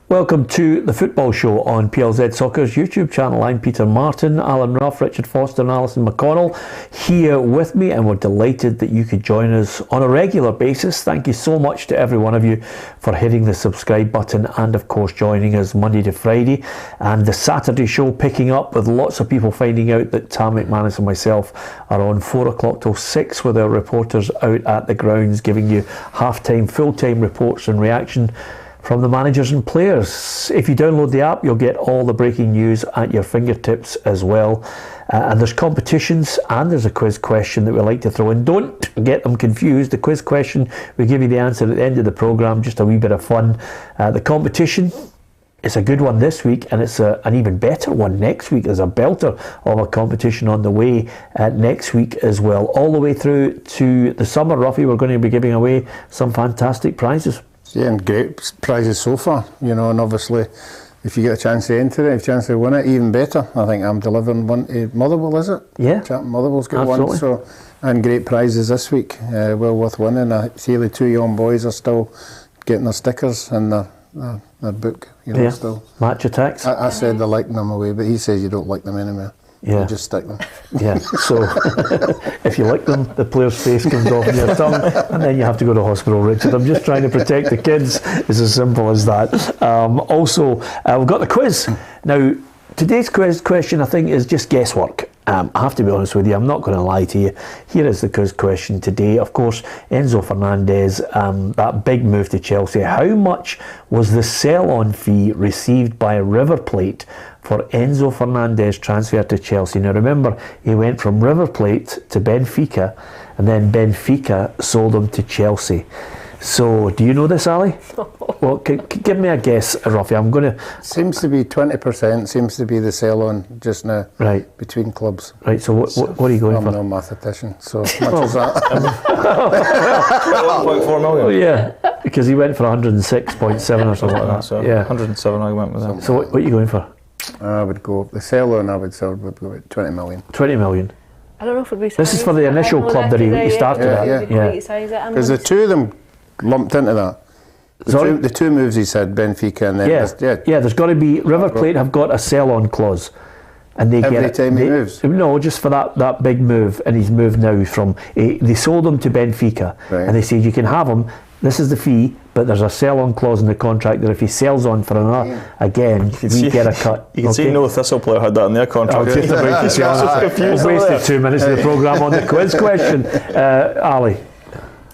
Welcome to the Football Show on PLZ Soccer's YouTube channel. I'm Peter Martin, Alan Ruff, Richard Foster and Alison McConnell here with me, and we're delighted that you could join us on a regular basis. Thank you so much to every one of you for hitting the subscribe button and of course joining us Monday to Friday, and the Saturday show picking up with lots of people finding out that Tam McManus and myself are on 4 o'clock till 6 with our reporters out at the grounds giving you half-time, full-time reports and reaction from the managers and players. If you download the app, you'll get all the breaking news at your fingertips as well. And there's competitions and there's a quiz question that we like to throw in. Don't get them confused. The quiz question, we give you the answer at the end of the programme, just a wee bit of fun. The competition, it's a good one this week, and it's an even better one next week. There's a belter of a competition on the way next week as well. All the way through to the summer, Ruffy, we're going to be giving away some fantastic prizes. Yeah, and great prizes so far, you know, and obviously if you get a chance to enter it, if you get a chance to win it, even better. I think I'm delivering one to Motherwell, is it? Yeah. Motherwell's got absolutely. one, so, and great prizes this week, well worth winning. I see the two young boys are still getting their stickers and their book, you know, still. Match attacks. I said they're liking them away, but he says you don't like them anymore. Yeah. You just stick them. Yeah, so if you lick them, the player's face comes off your tongue and then you have to go to hospital, Richard. I'm just trying to protect the kids. It's as simple as that. Also, we've got the quiz. Now, today's quiz question, I think, is just guesswork. I have to be honest with you, I'm not going to lie to you. Here is the quiz question today. Of course, Enzo Fernandez, that big move to Chelsea. How much was the sell-on fee received by River Plate for Enzo Fernandez transfer to Chelsea? Now remember, he went from River Plate to Benfica, and then Benfica sold him to Chelsea. So, do you know this, Ali? Well, give me a guess, Ruffy. I'm going to... Seems to be 20%, seems to be the sell-on just now, right, between clubs. Right, so what are you going for? I'm no mathematician, so much as that. 1.4 million. Oh, yeah, because he went for 106.7 or something like that. So yeah. 107 I went with him. So what are you going for? I would go, the sell-on I would go at 20 million. 20 million. I don't know if it would be This is for the initial club that he started at. Yeah. Because the two of them lumped into that. The two moves he said, Benfica and then... Yeah, there's got to be... River Plate have got a sell-on clause. And they every time he moves? No, just for that big move, and he's moved now from... they sold him to Benfica, right, and they said, you can have him, this is the fee, but there's a sell-on clause in the contract that if he sells on for another, again, we get a cut. You can see no Thistle player had that in their contract. Just about to say, we've wasted 2 minutes of the programme on the quiz question. Ali?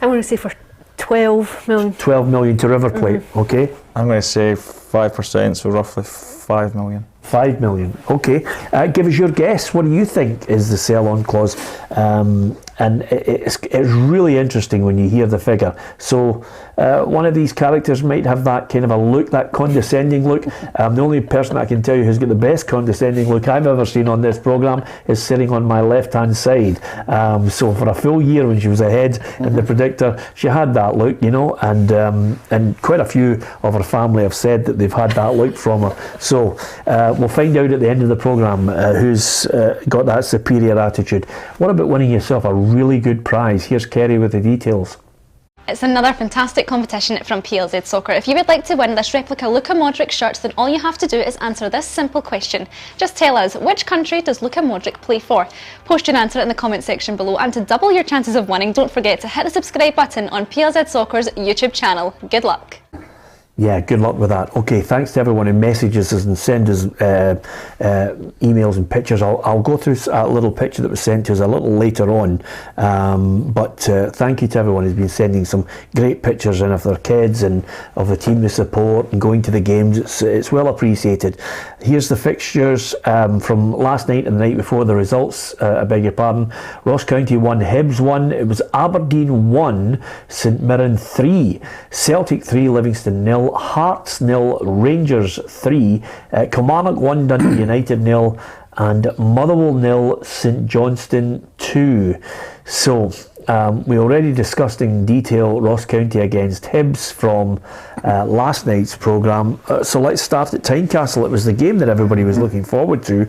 I'm going to say for 12 million. 12 million to River Plate, okay? I'm going to say 5%, so roughly 5 million. 5 million, okay. Give us your guess. What do you think is the sell-on clause? And it's really interesting when you hear the figure. So one of these characters might have that kind of a look, that condescending look. The only person I can tell you who's got the best condescending look I've ever seen on this programme is sitting on my left-hand side. So for a full year when she was ahead in the predictor, she had that look, you know, and quite a few of her family have said that they've had that look from her. So we'll find out at the end of the programme who's got that superior attitude. What about winning yourself a really good prize? Here's Kerry with the details. It's another fantastic competition from PLZ Soccer. If you would like to win this replica Luka Modric shirt, then all you have to do is answer this simple question. Just tell us, which country does Luka Modric play for? Post your answer in the comment section below, and to double your chances of winning, don't forget to hit the subscribe button on PLZ Soccer's YouTube channel. Good luck. Yeah, good luck with that. Okay, thanks to everyone who messages us and sends us emails and pictures. I'll go through a little picture that was sent to us a little later on. But thank you to everyone who's been sending some great pictures in of their kids and of the team they support and going to the games. It's well appreciated. Here's the fixtures from last night and the night before. The results, I beg your pardon. Ross County 1, Hibs 1. It was Aberdeen 1, St Mirren 3, Celtic 3, Livingston 0, Hearts 0, Rangers 3, Kilmarnock 1, Dundee United 0, and Motherwell 0, St Johnstone 2. So we already discussed in detail Ross County against Hibs from last night's programme. So let's start at Tynecastle. It was the game that everybody was looking forward to,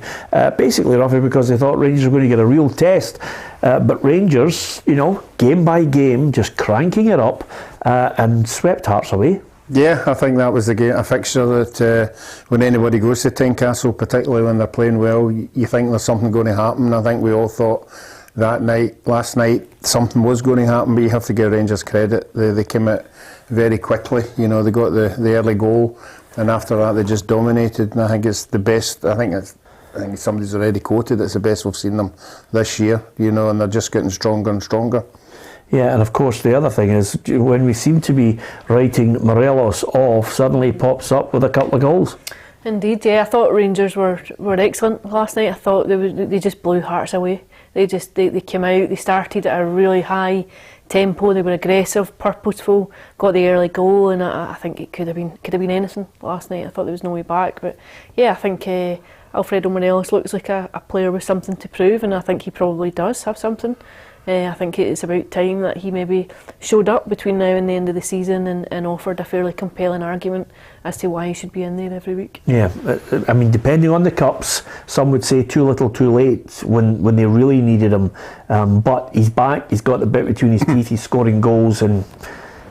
basically, Ruffy, because they thought Rangers were going to get a real test. But Rangers, you know, game by game, just cranking it up and swept Hearts away. Yeah, I think that was the game, a fixture that when anybody goes to Tynecastle, particularly when they're playing well, you think there's something going to happen. I think we all thought last night, something was going to happen, but you have to give Rangers credit. They came out very quickly. You know, they got the early goal, and after that they just dominated. And I think it's the best. I think somebody's already quoted it's the best we've seen them this year. You know, and they're just getting stronger and stronger. Yeah, and of course the other thing is when we seem to be writing Morelos off, suddenly he pops up with a couple of goals. Indeed, yeah. I thought Rangers were excellent last night. I thought they just blew Hearts away. They came out. They started at a really high tempo. They were aggressive, purposeful. Got the early goal, and I think it could have been anything last night. I thought there was no way back, but yeah, I think Alfredo Morelos looks like a player with something to prove, and I think he probably does have something. I think it's about time that he maybe showed up between now and the end of the season and offered a fairly compelling argument as to why he should be in there every week. Yeah, I mean, depending on the cups, some would say too little too late when they really needed him. But he's back, he's got the bit between his teeth, he's scoring goals, and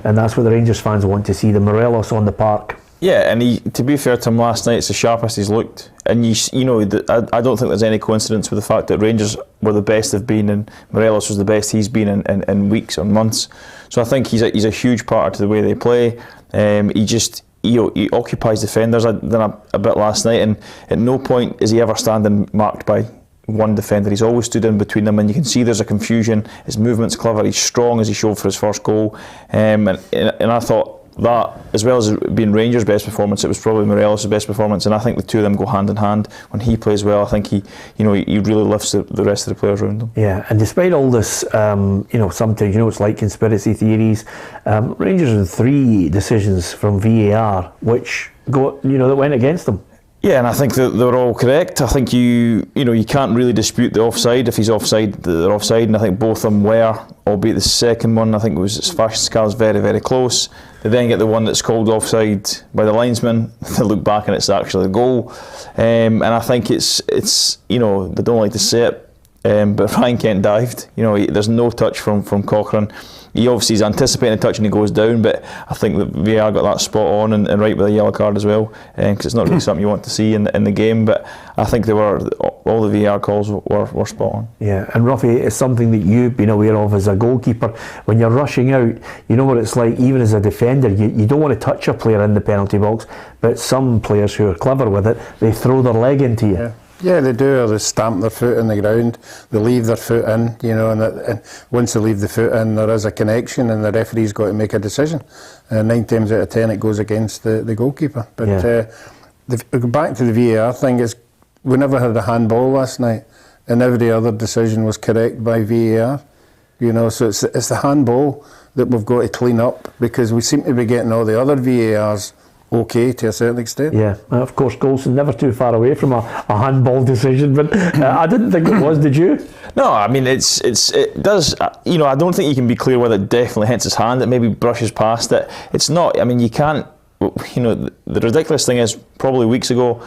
that's what the Rangers fans want to see, the Morelos on the park. Yeah, and to be fair to him, last night it's the sharpest he's looked. And you know, I don't think there's any coincidence with the fact that Rangers were the best they've been, and Morelos was the best he's been in weeks or months. So I think he's a huge part of the way they play. He occupies defenders. I done a bit last night, and at no point is he ever standing marked by one defender. He's always stood in between them, and you can see there's a confusion. His movement's clever. He's strong, as he showed for his first goal. And I thought that, as well as being Rangers' best performance, it was probably Morelos' best performance, and I think the two of them go hand in hand. When he plays well, I think he really lifts the rest of the players around him. Yeah, and despite all this, sometimes it's like conspiracy theories. Rangers had 3 decisions from VAR which that went against them. Yeah, and I think that they're all correct. I think you can't really dispute the offside. If he's offside, they're offside, and I think both of them were, albeit the second one, I think it was Fascical's very, very close. They then get the one that's called offside by the linesman. They look back and it's actually a goal. And I think it's they don't like to say it, but Ryan Kent dived. There's no touch from Cochrane. He obviously is anticipating a touch and he goes down, but I think that VAR got that spot on and right with a yellow card as well, because it's not really something you want to see in the game. But I think all the VAR calls were spot on. Yeah, and Ruffy, it's something that you've been aware of as a goalkeeper. When you're rushing out, you know what it's like. Even as a defender, you don't want to touch a player in the penalty box, but some players who are clever with it, they throw their leg into you. Yeah, they do, or they stamp their foot in the ground, they leave their foot in, and once they leave the foot in, there is a connection and the referee's got to make a decision. 9 times out of 10 it goes against the goalkeeper. But back to the VAR thing, we never had a handball last night, and every other decision was correct by VAR. So it's the handball that we've got to clean up, because we seem to be getting all the other VARs okay to a certain extent. Yeah, of course, Golson never too far away from a handball decision, but I didn't think it was, did you? No, I mean, it does, I don't think you can be clear whether it definitely hits his hand. It maybe brushes past it. It's not, I mean, you can't, the ridiculous thing is, probably weeks ago,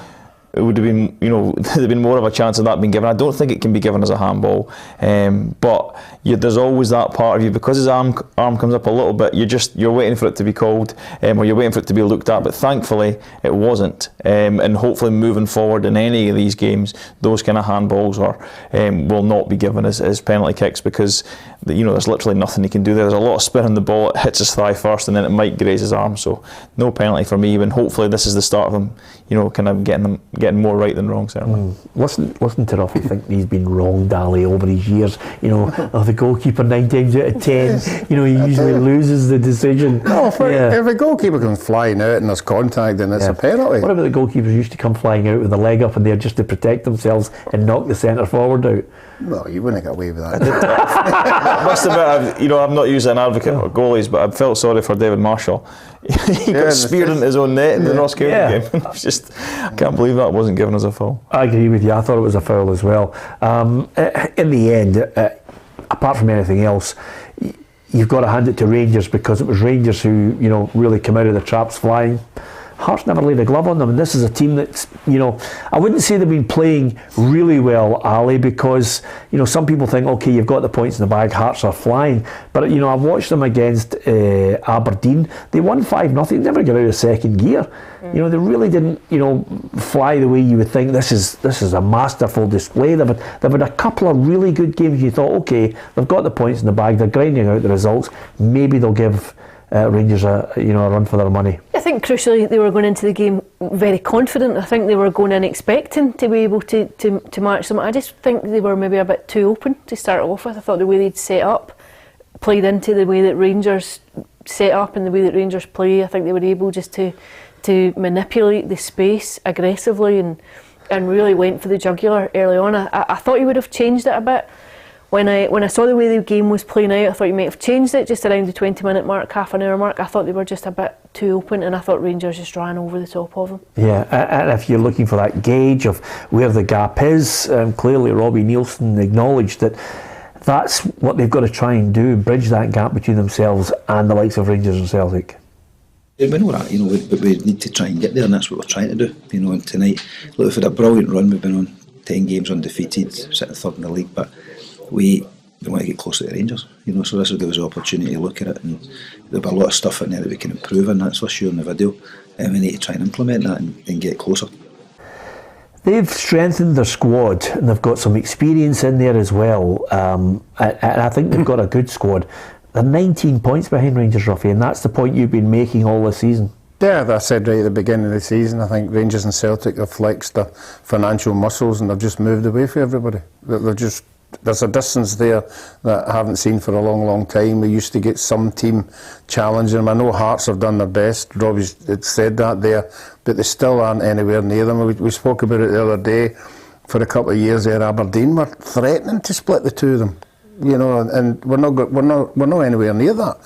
it would have been, there'd been more of a chance of that being given. I don't think it can be given as a handball, but there's always that part of you, because his arm comes up a little bit, you're waiting for it to be called, or you're waiting for it to be looked at, but thankfully it wasn't, and hopefully moving forward in any of these games, those kind of handballs will not be given as penalty kicks, because there's literally nothing he can do there. There's a lot of spin on the ball, it hits his thigh first, and then it might graze his arm, so no penalty for me, and hopefully this is the start of him, kind of getting more right than wrong, certainly. Listen to Ruffy think he's been wrong, Dally, over his years. The goalkeeper 9 times out of 10, he usually loses the decision. No, if a goalkeeper comes flying out and there's contact, then it's a penalty. What about the goalkeepers used to come flying out with the leg up and there just to protect themselves and knock the centre forward out? No, you wouldn't get away with that. Must admit, I'm not usually an advocate for goalies, but I felt sorry for David Marshall. He got speared into his own net in the Ross County game. I can't believe that wasn't given as a foul. I agree with you. I thought it was a foul as well. In the end, apart from anything else, you've got to hand it to Rangers, because it was Rangers who really came out of the traps flying. Hearts never laid a glove on them, and this is a team that's, you know, I wouldn't say they've been playing really well, Ali, because, you know, some people think, okay, you've got the points in the bag, Hearts are flying, but, you know, I've watched them against Aberdeen. They won 5-0, never got out of second gear. You know, they really didn't, you know, fly the way you would think. This is a masterful display. They've had a couple of really good games. You thought, okay, they've got the points in the bag, they're grinding out the results, maybe they'll give Rangers a run for their money. I think crucially they were going into the game very confident. I think they were going in expecting to be able to match them. I just think they were maybe a bit too open to start off with. I thought the way they'd set up played into the way that Rangers set up and the way that Rangers play. I think they were able just to manipulate the space aggressively and really went for the jugular early on. I thought he would have changed it a bit. When I saw the way the game was playing out, I thought you might have changed it just around the 20-minute mark, half an hour mark. I thought they were just a bit too open, and I thought Rangers just ran over the top of them. Yeah, and if you're looking for that gauge of where the gap is, clearly Robbie Neilson acknowledged that that's what they've got to try and do, bridge that gap between themselves and the likes of Rangers and Celtic. We know that, you know, but we need to try and get there, and that's what we're trying to do. You know, and tonight, look, we've had a brilliant run. We've been on 10 games undefeated, sitting third in the league, but we want to get closer to Rangers, you know, so this will give us an opportunity to look at it, and there'll be a lot of stuff in there that we can improve, and that's for sure in the video, and we need to try and implement that and get closer. They've strengthened their squad, and they've got some experience in there as well, and I think they've got a good squad. They're 19 points behind Rangers, Ruffy, and that's the point you've been making all this season. Yeah, I said right at the beginning of the season, I think Rangers and Celtic have flexed their financial muscles and they've just moved away from everybody. There's a distance there that I haven't seen for a long, long time. We used to get some team challenging them. I know Hearts have done their best, Robbie's said that there, but they still aren't anywhere near them. We spoke about it the other day. For a couple of years there, Aberdeen were threatening to split the two of them, you know, and we're not anywhere near that.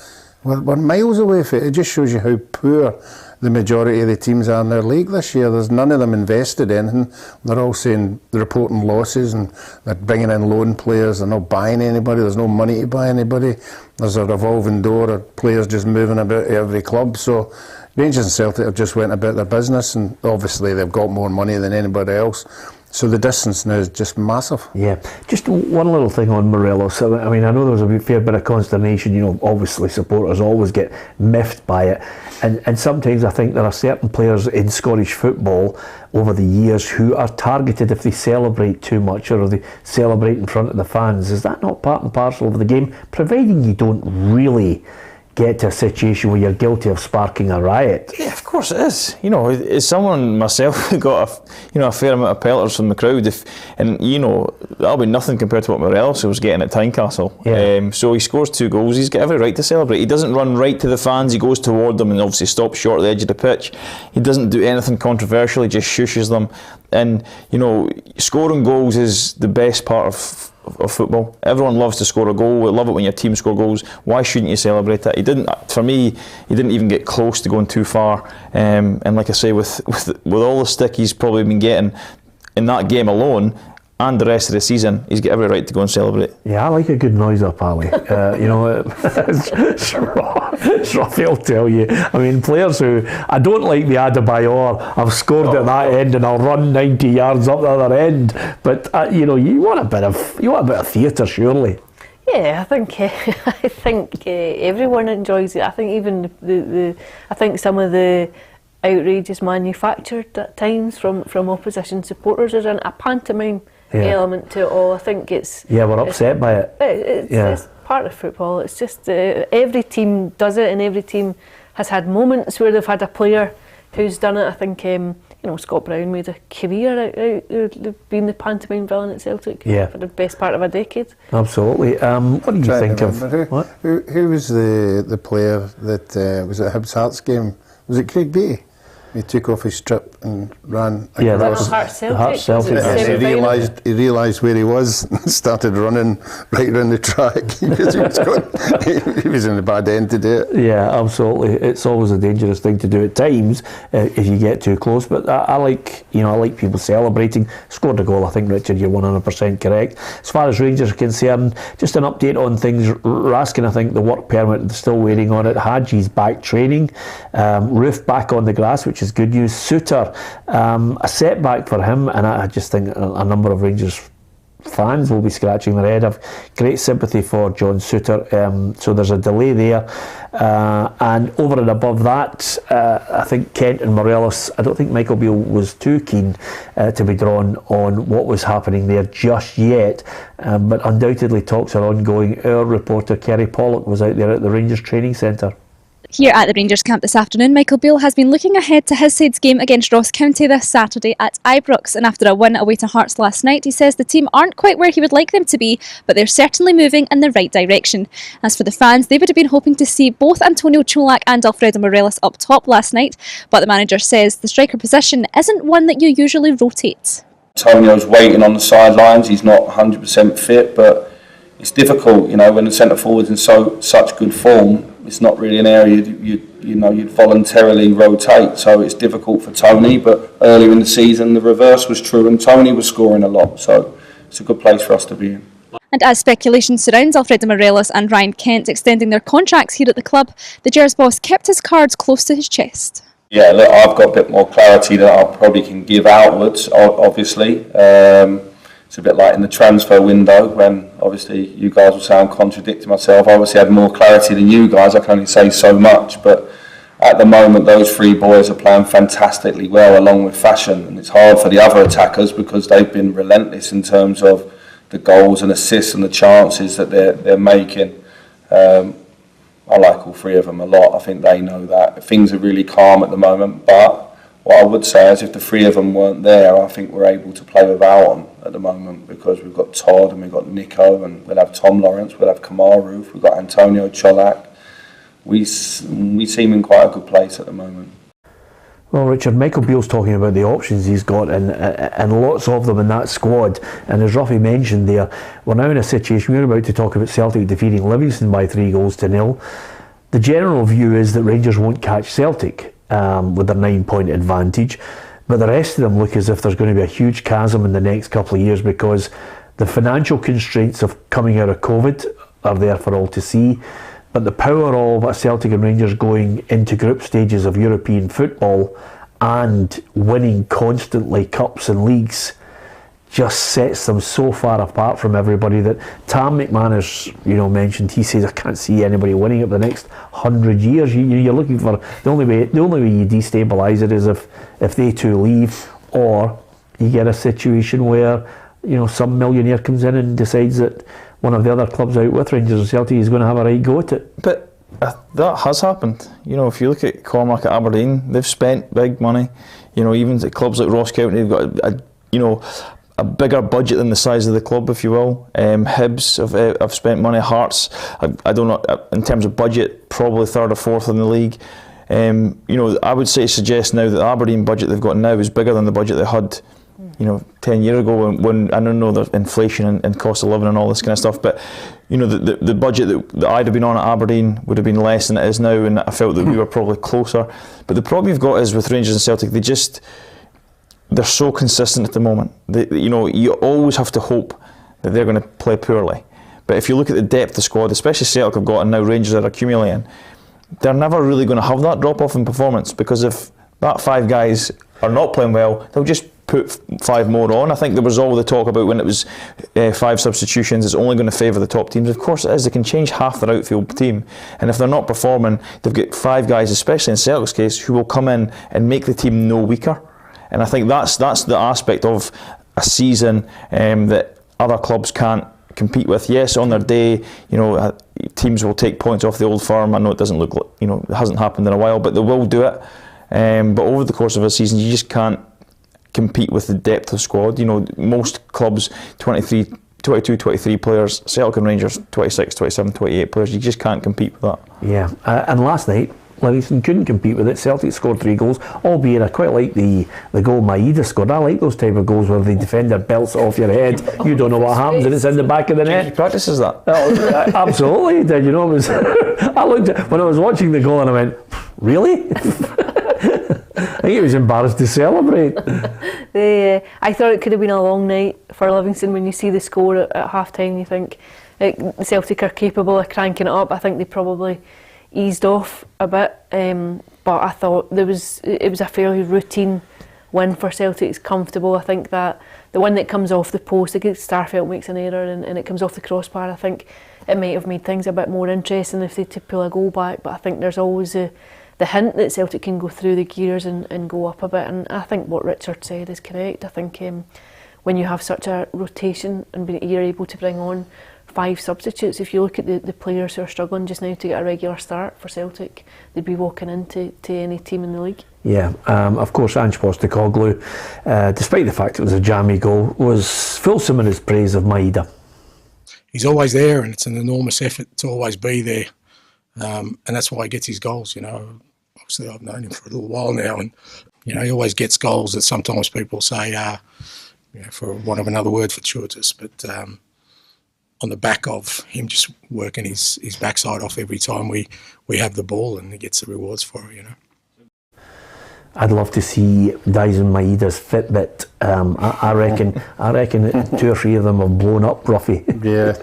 We're miles away from it. It just shows you how poor the majority of the teams are in their league this year. There's none of them invested in anything. They're all saying they're reporting losses and they're bringing in loan players. They're not buying anybody. There's no money to buy anybody. There's a revolving door of players just moving about to every club. So Rangers and Celtic have just went about their business, and obviously they've got more money than anybody else. So the distance now is just massive. Yeah, just one little thing on Morelos. I mean, I know there was a fair bit of consternation. You know, obviously supporters always get miffed by it, and sometimes I think there are certain players in Scottish football over the years who are targeted if they celebrate too much or they celebrate in front of the fans. Is that not part and parcel of the game? Providing you don't really get to a situation where you're guilty of sparking a riot. Yeah, of course it is. You know, as someone myself who got a fair amount of pelters from the crowd, and you know, that'll be nothing compared to what Morelos was getting at Tynecastle. Yeah. So he scores 2 goals. He's got every right to celebrate. He doesn't run right to the fans. He goes toward them and obviously stops short of the edge of the pitch. He doesn't do anything controversial. He just shushes them. And you know, scoring goals is the best part of football. Everyone loves to score a goal. We love it when your team score goals. Why shouldn't you celebrate it? For me, he didn't even get close to going too far. And like I say, with all the stick he's probably been getting in that game alone, and the rest of the season, he's got every right to go and celebrate. Yeah, I like a good noise up, Ali. You know, it's rough, I'll tell you. I mean, players who, I don't like the Adebayor, I've scored at that end and I'll run 90 yards up the other end. But you know, you want a bit of theatre, surely. Yeah, I think everyone enjoys it. I think even I think some of the outrage is manufactured at times from opposition supporters. There's a pantomime element to it all. I think it's... Yeah, we're upset by it. It's part of football. It's just every team does it, and every team has had moments where they've had a player who's done it. I think you know, Scott Brown made a career out being the pantomime villain at Celtic for the best part of a decade. Absolutely. What do you think of... Who was the player that was at Hibs Hearts game? Was it Craig Beattie? He took off his strip and ran across. Yeah, that was Hearts Celtic. And he realised where he was and started running right around the track because he was in a bad end to do it. Yeah, absolutely. It's always a dangerous thing to do at times if you get too close. But I like people celebrating. Scored a goal, I think, Richard. You're 100% correct. As far as Rangers are concerned, just an update on things. Raskin, I think the work permit is still waiting on it. Hadji's back training. Roof back on the grass, which which is good news. Suter, a setback for him, and I just think a number of Rangers fans will be scratching their head. I've great sympathy for John Suter, so there's a delay there, and over and above that, I think Kent and Morelos, I don't think Michael Beale was too keen to be drawn on what was happening there just yet, but undoubtedly talks are ongoing. Our reporter Kerry Pollock was out there at the Rangers training centre. Here at the Rangers camp this afternoon, Michael Beale has been looking ahead to his side's game against Ross County this Saturday at Ibrox, and after a win away to Hearts last night, he says the team aren't quite where he would like them to be, but they're certainly moving in the right direction. As for the fans, they would have been hoping to see both Antonio Cholak and Alfredo Morelos up top last night, but the manager says the striker position isn't one that you usually rotate. Antonio's waiting on the sidelines, he's not 100% fit, but it's difficult, when the centre forward's in such good form. It's not really an area you'd voluntarily rotate, so it's difficult for Tony. But earlier in the season, the reverse was true, and Tony was scoring a lot, so it's a good place for us to be in. And as speculation surrounds Alfredo Morelos and Ryan Kent extending their contracts here at the club, the Gers boss kept his cards close to his chest. Yeah, look, I've got a bit more clarity that I probably can give outwards, obviously. It's a bit like in the transfer window when obviously you guys will say I'm contradicting myself. I obviously had more clarity than you guys. I can only say so much, but at the moment those three boys are playing fantastically well along with Fashion, and it's hard for the other attackers because they've been relentless in terms of the goals and assists and the chances that they're making. I like all three of them a lot. I think they know that. Things are really calm at the moment, but what I would say is if the three of them weren't there, I think we're able to play without them at the moment because we've got Todd and we've got Nico and we'll have Tom Lawrence, we'll have Kamaru, we've got Antonio Cholak. We seem in quite a good place at the moment. Well, Richard, Michael Beale's talking about the options he's got and lots of them in that squad, and as Ruffy mentioned there, we're now in a situation, we're about to talk about Celtic defeating Livingston by 3-0. The general view is that Rangers won't catch Celtic with their 9-point advantage, but the rest of them look as if there's going to be a huge chasm in the next couple of years because the financial constraints of coming out of COVID are there for all to see, but the power of a Celtic and Rangers going into group stages of European football and winning constantly cups and leagues just sets them so far apart from everybody that Tam McManus, mentioned. He says, I can't see anybody winning it for the next 100 years. You're looking for the only way you destabilise it is if they two leave, or you get a situation where some millionaire comes in and decides that one of the other clubs out with Rangers or Celtic is going to have a right go at it. But that has happened. If you look at Cormac at Aberdeen, they've spent big money. Even at clubs like Ross County, they've got a bigger budget than the size of the club, if you will. Hibs have spent money. Hearts, I don't know, in terms of budget, probably third or fourth in the league. I would suggest now that the Aberdeen budget they've got now is bigger than the budget they had 10 years ago when I don't know, there's inflation and cost of living and all this kind of stuff, but the budget that I'd have been on at Aberdeen would have been less than it is now, and I felt that we were probably closer. But the problem you've got is with Rangers and Celtic, they're so consistent at the moment. You always have to hope that they're going to play poorly. But if you look at the depth of the squad, especially Celtic have got and now Rangers are accumulating, they're never really going to have that drop-off in performance, because if that 5 guys are not playing well, they'll just put 5 more on. I think there was all the talk about when it was 5 substitutions, it's only going to favour the top teams. Of course it is. They can change half their outfield team, and if they're not performing, they've got 5 guys, especially in Celtic's case, who will come in and make the team no weaker. And I think that's the aspect of a season that other clubs can't compete with. Yes, on their day, teams will take points off the Old Firm. I know it doesn't look, it hasn't happened in a while, but they will do it. But over the course of a season, you just can't compete with the depth of squad. Most clubs, 22, 23 players, Celtic and Rangers, 26, 27, 28 players. You just can't compete with that. Yeah, and last night, Livingston couldn't compete with it. Celtic scored 3 goals, albeit I quite like the goal Maeda scored. I like those type of goals where the defender belts it off your head. You don't know what happens and it's in the back of the net. He practices that. Oh, absolutely, he did. It was. I looked at when I was watching the goal and I went, really? I think he was embarrassed to celebrate. I thought it could have been a long night for Livingston. When you see the score at half time, you think Celtic are capable of cranking it up. I think they probably eased off a bit, but I thought it was a fairly routine win for Celtic. It's comfortable. I think that the one that comes off the post, against Starfelt makes an error and it comes off the crossbar. I think it might have made things a bit more interesting if they to pull a goal back, but I think there's always the hint that Celtic can go through the gears and go up a bit, and I think what Richard said is correct. I think when you have such a rotation and you're able to bring on 5 substitutes, if you look at the players who are struggling just now to get a regular start for Celtic, they'd be walking into any team in the league. Yeah, of course, Ange Postecoglou, despite the fact it was a jammy goal, was fulsome in his praise of Maeda. He's always there, and it's an enormous effort to always be there, and that's why he gets his goals. Obviously I've known him for a little while now, and he always gets goals that sometimes people say for want of another word, fortuitous, but on the back of him just working his backside off every time we have the ball, and he gets the rewards for it. I'd love to see Dyson Maeda's Fitbit. I reckon 2 or 3 of them have blown up, Ruffy. Yeah,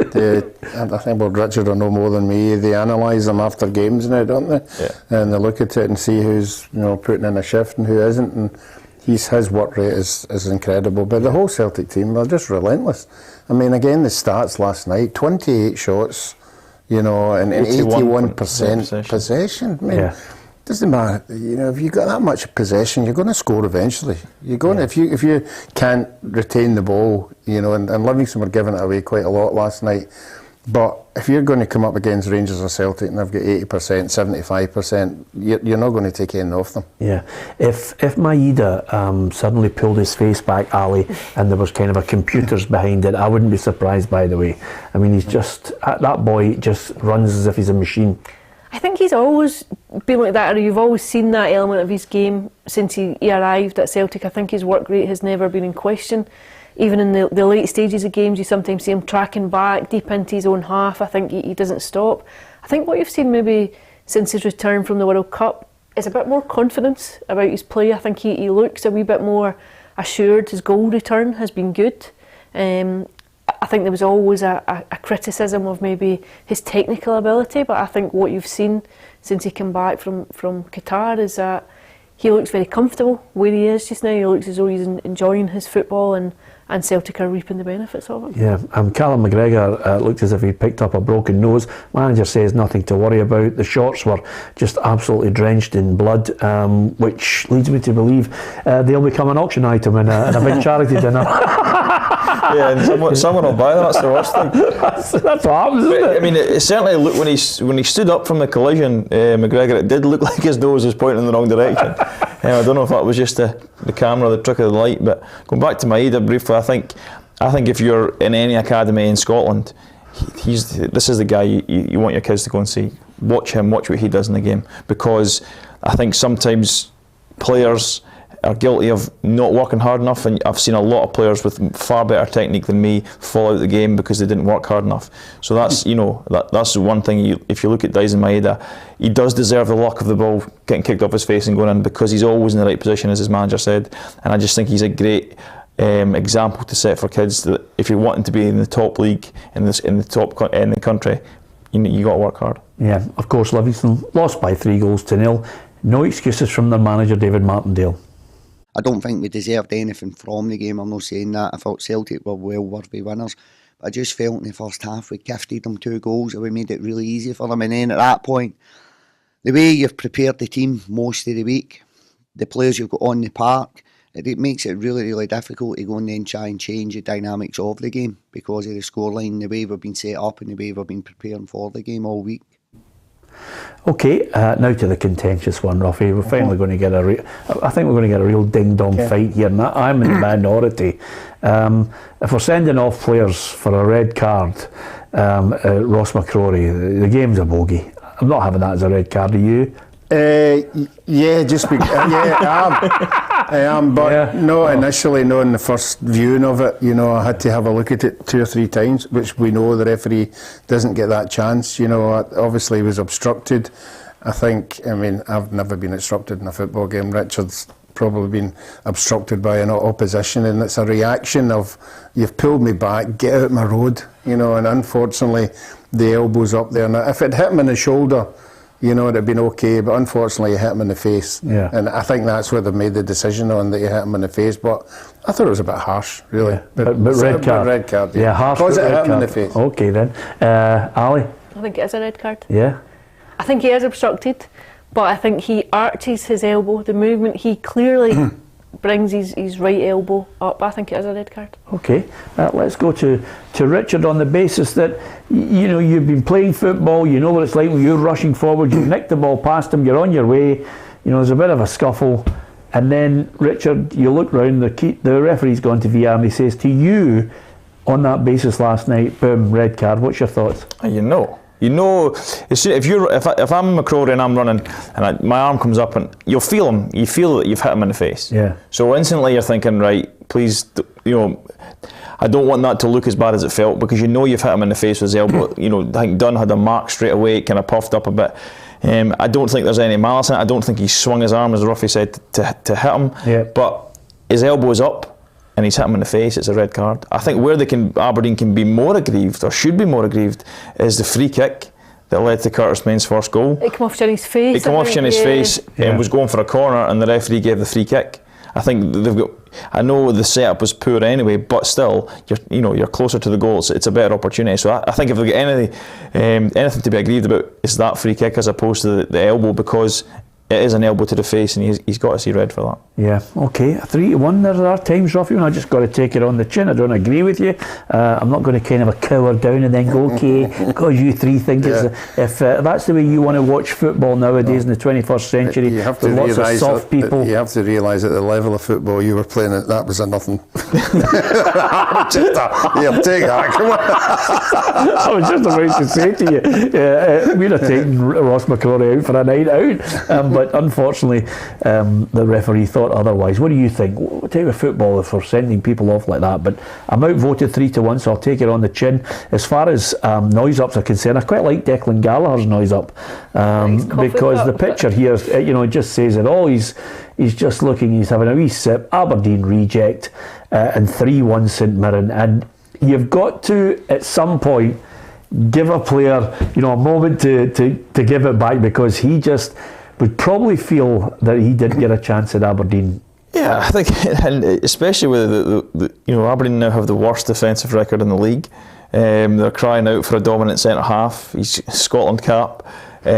I think Richard will know more than me. They analyse them after games now, don't they? Yeah. And they look at it and see who's putting in a shift and who isn't. And his work rate is incredible. But the whole Celtic team, they're just relentless. I mean, again, the stats last night: 28 shots, and 81% possession. I mean, doesn't matter. If you got that much possession, you're going to score eventually. You're going if you can't retain the ball, and Livingston were giving it away quite a lot last night. But if you're going to come up against Rangers or Celtic and they've got 80%, 75%, you're not going to take any off them. Yeah. If Maeda suddenly pulled his face back, Ali, and there was kind of a computers behind it, I wouldn't be surprised, by the way. I mean, that boy just runs as if he's a machine. I think he's always been like that, or you've always seen that element of his game since he arrived at Celtic. I think his work rate has never been in question. Even in the late stages of games, you sometimes see him tracking back deep into his own half. I think he doesn't stop. I think what you've seen maybe since his return from the World Cup is a bit more confidence about his play. I think he looks a wee bit more assured. His goal return has been good. I think there was always a criticism of maybe his technical ability, but I think what you've seen since he came back from Qatar is that he looks very comfortable where he is just now. He looks as though he's enjoying his football, and Celtic are reaping the benefits of it. Yeah, Callum McGregor looked as if he'd picked up a broken nose. Manager says nothing to worry about. The shorts were just absolutely drenched in blood, which leads me to believe they'll become an auction item in a big charity dinner. Yeah, and someone will buy them. That's the worst thing. That's what happens, isn't it? I mean, it certainly looked when he stood up from the collision, McGregor. It did look like his nose was pointing in the wrong direction. I don't know if that was just the camera, the trick of the light. But going back to Maeda briefly, I think if you're in any academy in Scotland, this is the guy you want your kids to go and see. Watch him, watch what he does in the game, because I think sometimes players are guilty of not working hard enough, and I've seen a lot of players with far better technique than me fall out of the game because they didn't work hard enough. So that's that's the one thing. If you look at Dyson Maeda, he does deserve the luck of the ball getting kicked off his face and going in, because he's always in the right position, as his manager said. And I just think he's a great example to set for kids that if you're wanting to be in the top league in the country, you got to work hard. Yeah, of course, Livingston lost by 3-0. No excuses from their manager, David Martindale. I don't think we deserved anything from the game. I'm not saying that. I thought Celtic were well worthy winners. But I just felt in the first half we gifted them 2 goals and we made it really easy for them. And then at that point, the way you've prepared the team most of the week, the players you've got on the park, it makes it really, really difficult to go and then try and change the dynamics of the game because of the scoreline, the way we've been set up and the way we've been preparing for the game all week. Okay, now to the contentious one, Ruffy. We're finally going to get I think we're going to get a real ding-dong fight here, and I'm in the minority. If we're sending off players for a red card, Ross McCrory, the game's a bogey. I'm not having that as a red card, are you? I am, but initially, in the first viewing of it, I had to have a look at it 2 or 3 times, which we know the referee doesn't get that chance. Obviously he was obstructed. I've never been obstructed in a football game. Richard's probably been obstructed by an opposition, and it's a reaction of, you've pulled me back, get out my road, and unfortunately the elbow's up there. Now, if it hit him in the shoulder, you know, it'd have been okay, but unfortunately he hit him in the face. Yeah. And I think that's where they've made the decision on, that he hit him in the face, but I thought it was a bit harsh, really. Yeah. But red card. Red card, yeah. Harsh, because it red hit him in card. the face. Okay then. Ali? I think it is a red card. Yeah. I think he is obstructed, but I think he arches his elbow. The movement, he clearly brings his right elbow up. I think it is a red card. Okay, let's go to Richard on the basis that, you know, you've been playing football, you know what it's like when you're rushing forward, you've nicked the ball past him, you're on your way, you know, there's a bit of a scuffle, and then, Richard, you look round, the referee's gone to VR and he says to you, on that basis last night, boom, red card. What's your thoughts? You know, if I'm McCrory and I'm running and my arm comes up, and you'll feel him. You feel that you've hit him in the face. Yeah. So instantly you're thinking, right, please, you know, I don't want that to look as bad as it felt, because you know you've hit him in the face with his elbow. You know, I think Dunn had a mark straight away, kind of puffed up a bit. I don't think there's any malice in it. I don't think he swung his arm, as Ruffy said, to hit him. Yeah. But his elbow is up, and he's hit him in the face. It's a red card. I think where Aberdeen can be more aggrieved, or should be more aggrieved, is the free kick that led to Curtis Main's first goal. It came off Shinnie's face. It came off Shinnie's face and was going for a corner, and the referee gave the free kick. I think they've got. I know the setup was poor anyway, but still, you're closer to the goals. It's a better opportunity. So I think if they've got anything to be aggrieved about, it's that free kick as opposed to the elbow, because it is an elbow to the face, and he's got to see red for that. Yeah, okay. 3-1. There are times, Ruffy, when I just got to take it on the chin. I don't agree with you. I'm not going to kind of a cower down and then go, okay, because you three think it's... If that's the way you want to watch football nowadays in the 21st century, you have to with lots of soft people... You have to realise at the level of football you were playing, that was a nothing. Take that, come on. I was just about to say to you, we'd have taken Ross McCrory out for a night out. But unfortunately, the referee thought otherwise. What do you think? What type of football for sending people off like that? But I'm outvoted 3-1, so I'll take it on the chin. As far as noise ups are concerned, I quite like Declan Gallagher's noise up, because the picture here, it just says it all. He's just looking. He's having a wee sip. Aberdeen reject, and 3-1 St Mirren. And you've got to, at some point, give a player, a moment to give it back, because he just would probably feel that he didn't get a chance at Aberdeen. Yeah, I think, and especially with the Aberdeen now have the worst defensive record in the league. They're crying out for a dominant centre half. He's Scotland cap. He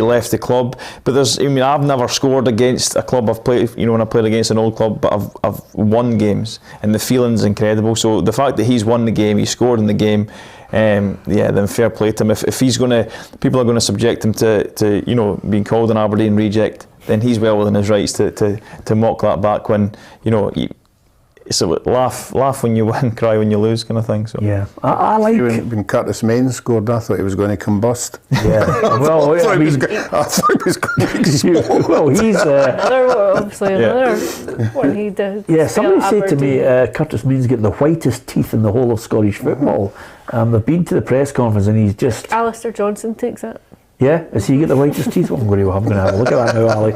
left the club, but I've never scored against a club I've played. When I played against an old club, but I've won games, and the feeling's incredible. So the fact that he's won the game, he scored in the game, then fair play to him. If he's people are going to subject him to being called an Aberdeen reject, then he's well within his rights to mock that back when it's a laugh when you win, cry when you lose, kind of thing. So yeah, I like when Curtis Main scored. I thought he was going to combust. Yeah, well, I thought he was going to explode. Well, he's another one he did. Yeah, somebody said to me, Curtis Main's got the whitest teeth in the whole of Scottish football. They've been to the press conference, and he's just. Alistair Johnson takes it. Yeah, has he got the whitest teeth? Well, I'm going to have a look at that now, Ali.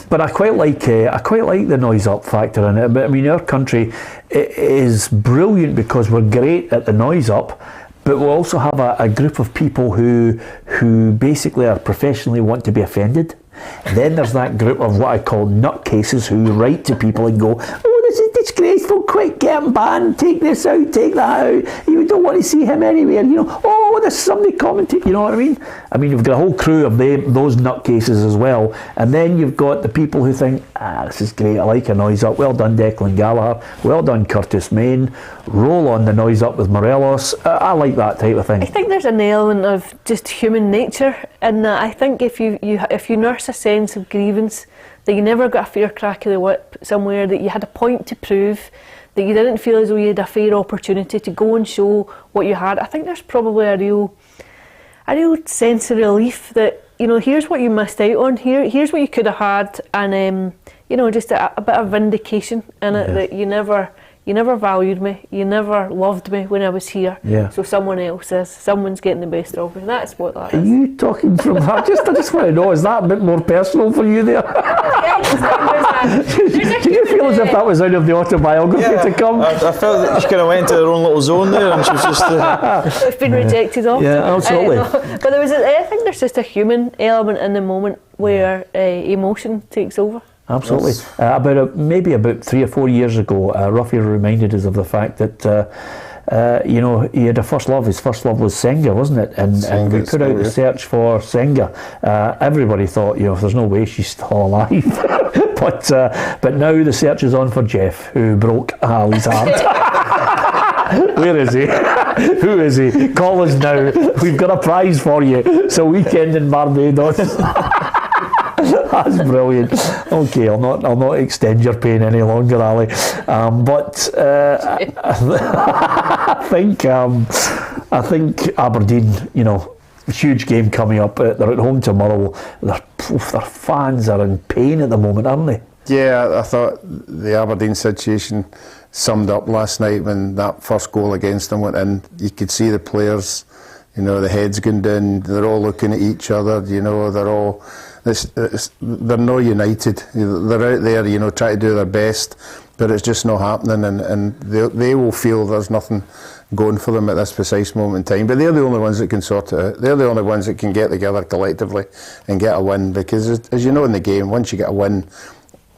But I quite like the noise up factor in it. But I mean, our country is brilliant because we're great at the noise up, but we also have a group of people who basically are professionally want to be offended. And then there's that group of what I call nutcases who write to people and go, "Oh, this is disgraceful, quick, get him banned, take this out, take that out, you don't want to see him anywhere, oh, there's somebody commenting," you know what I mean? I mean, you've got a whole crew of those nutcases as well, and then you've got the people who think, this is great, I like a noise up, well done Declan Gallagher, well done Curtis Main, roll on the noise up with Morelos. I like that type of thing. I think there's an element of just human nature in that. I think if you nurse a sense of grievance, that you never got a fair crack of the whip somewhere, that you had a point to prove, that you didn't feel as though you had a fair opportunity to go and show what you had, I think there's probably a real sense of relief that, here's what you missed out on, here's what you could have had, and just a bit of vindication in it, that you never valued me, you never loved me when I was here. Yeah. So someone's getting the best of me. That's what that is. Are you talking from that? I just want to know, is that a bit more personal for you there? Yeah, Do you feel as if that was out of the autobiography to come? I felt that she kind of went into her own little zone there, and she was just. It's been rejected off. Yeah, absolutely. But I think there's just a human element in the moment where emotion takes over. Absolutely. Maybe about 3 or 4 years ago, Ruffy reminded us of the fact that he had a first love. His first love was Senga, wasn't it? And we put out the search for Senga. Everybody thought, there's no way she's still alive. But now the search is on for Jeff, who broke Ali's heart. Where is he? Who is he? Call us now. We've got a prize for you. It's a weekend in Barbados. That's brilliant. Okay, I'll not extend your pain any longer, Ali. I think Aberdeen, huge game coming up. They're at home tomorrow. Their fans are in pain at the moment, aren't they? Yeah, I thought the Aberdeen situation summed up last night when that first goal against them went in. You could see the players, the heads going down. They're all looking at each other. They're all. They're not united. They're out there, trying to do their best, but it's just not happening, and they will feel there's nothing going for them at this precise moment in time. But they're the only ones that can sort it out. They're the only ones that can get together collectively and get a win, because as you know in the game, once you get a win,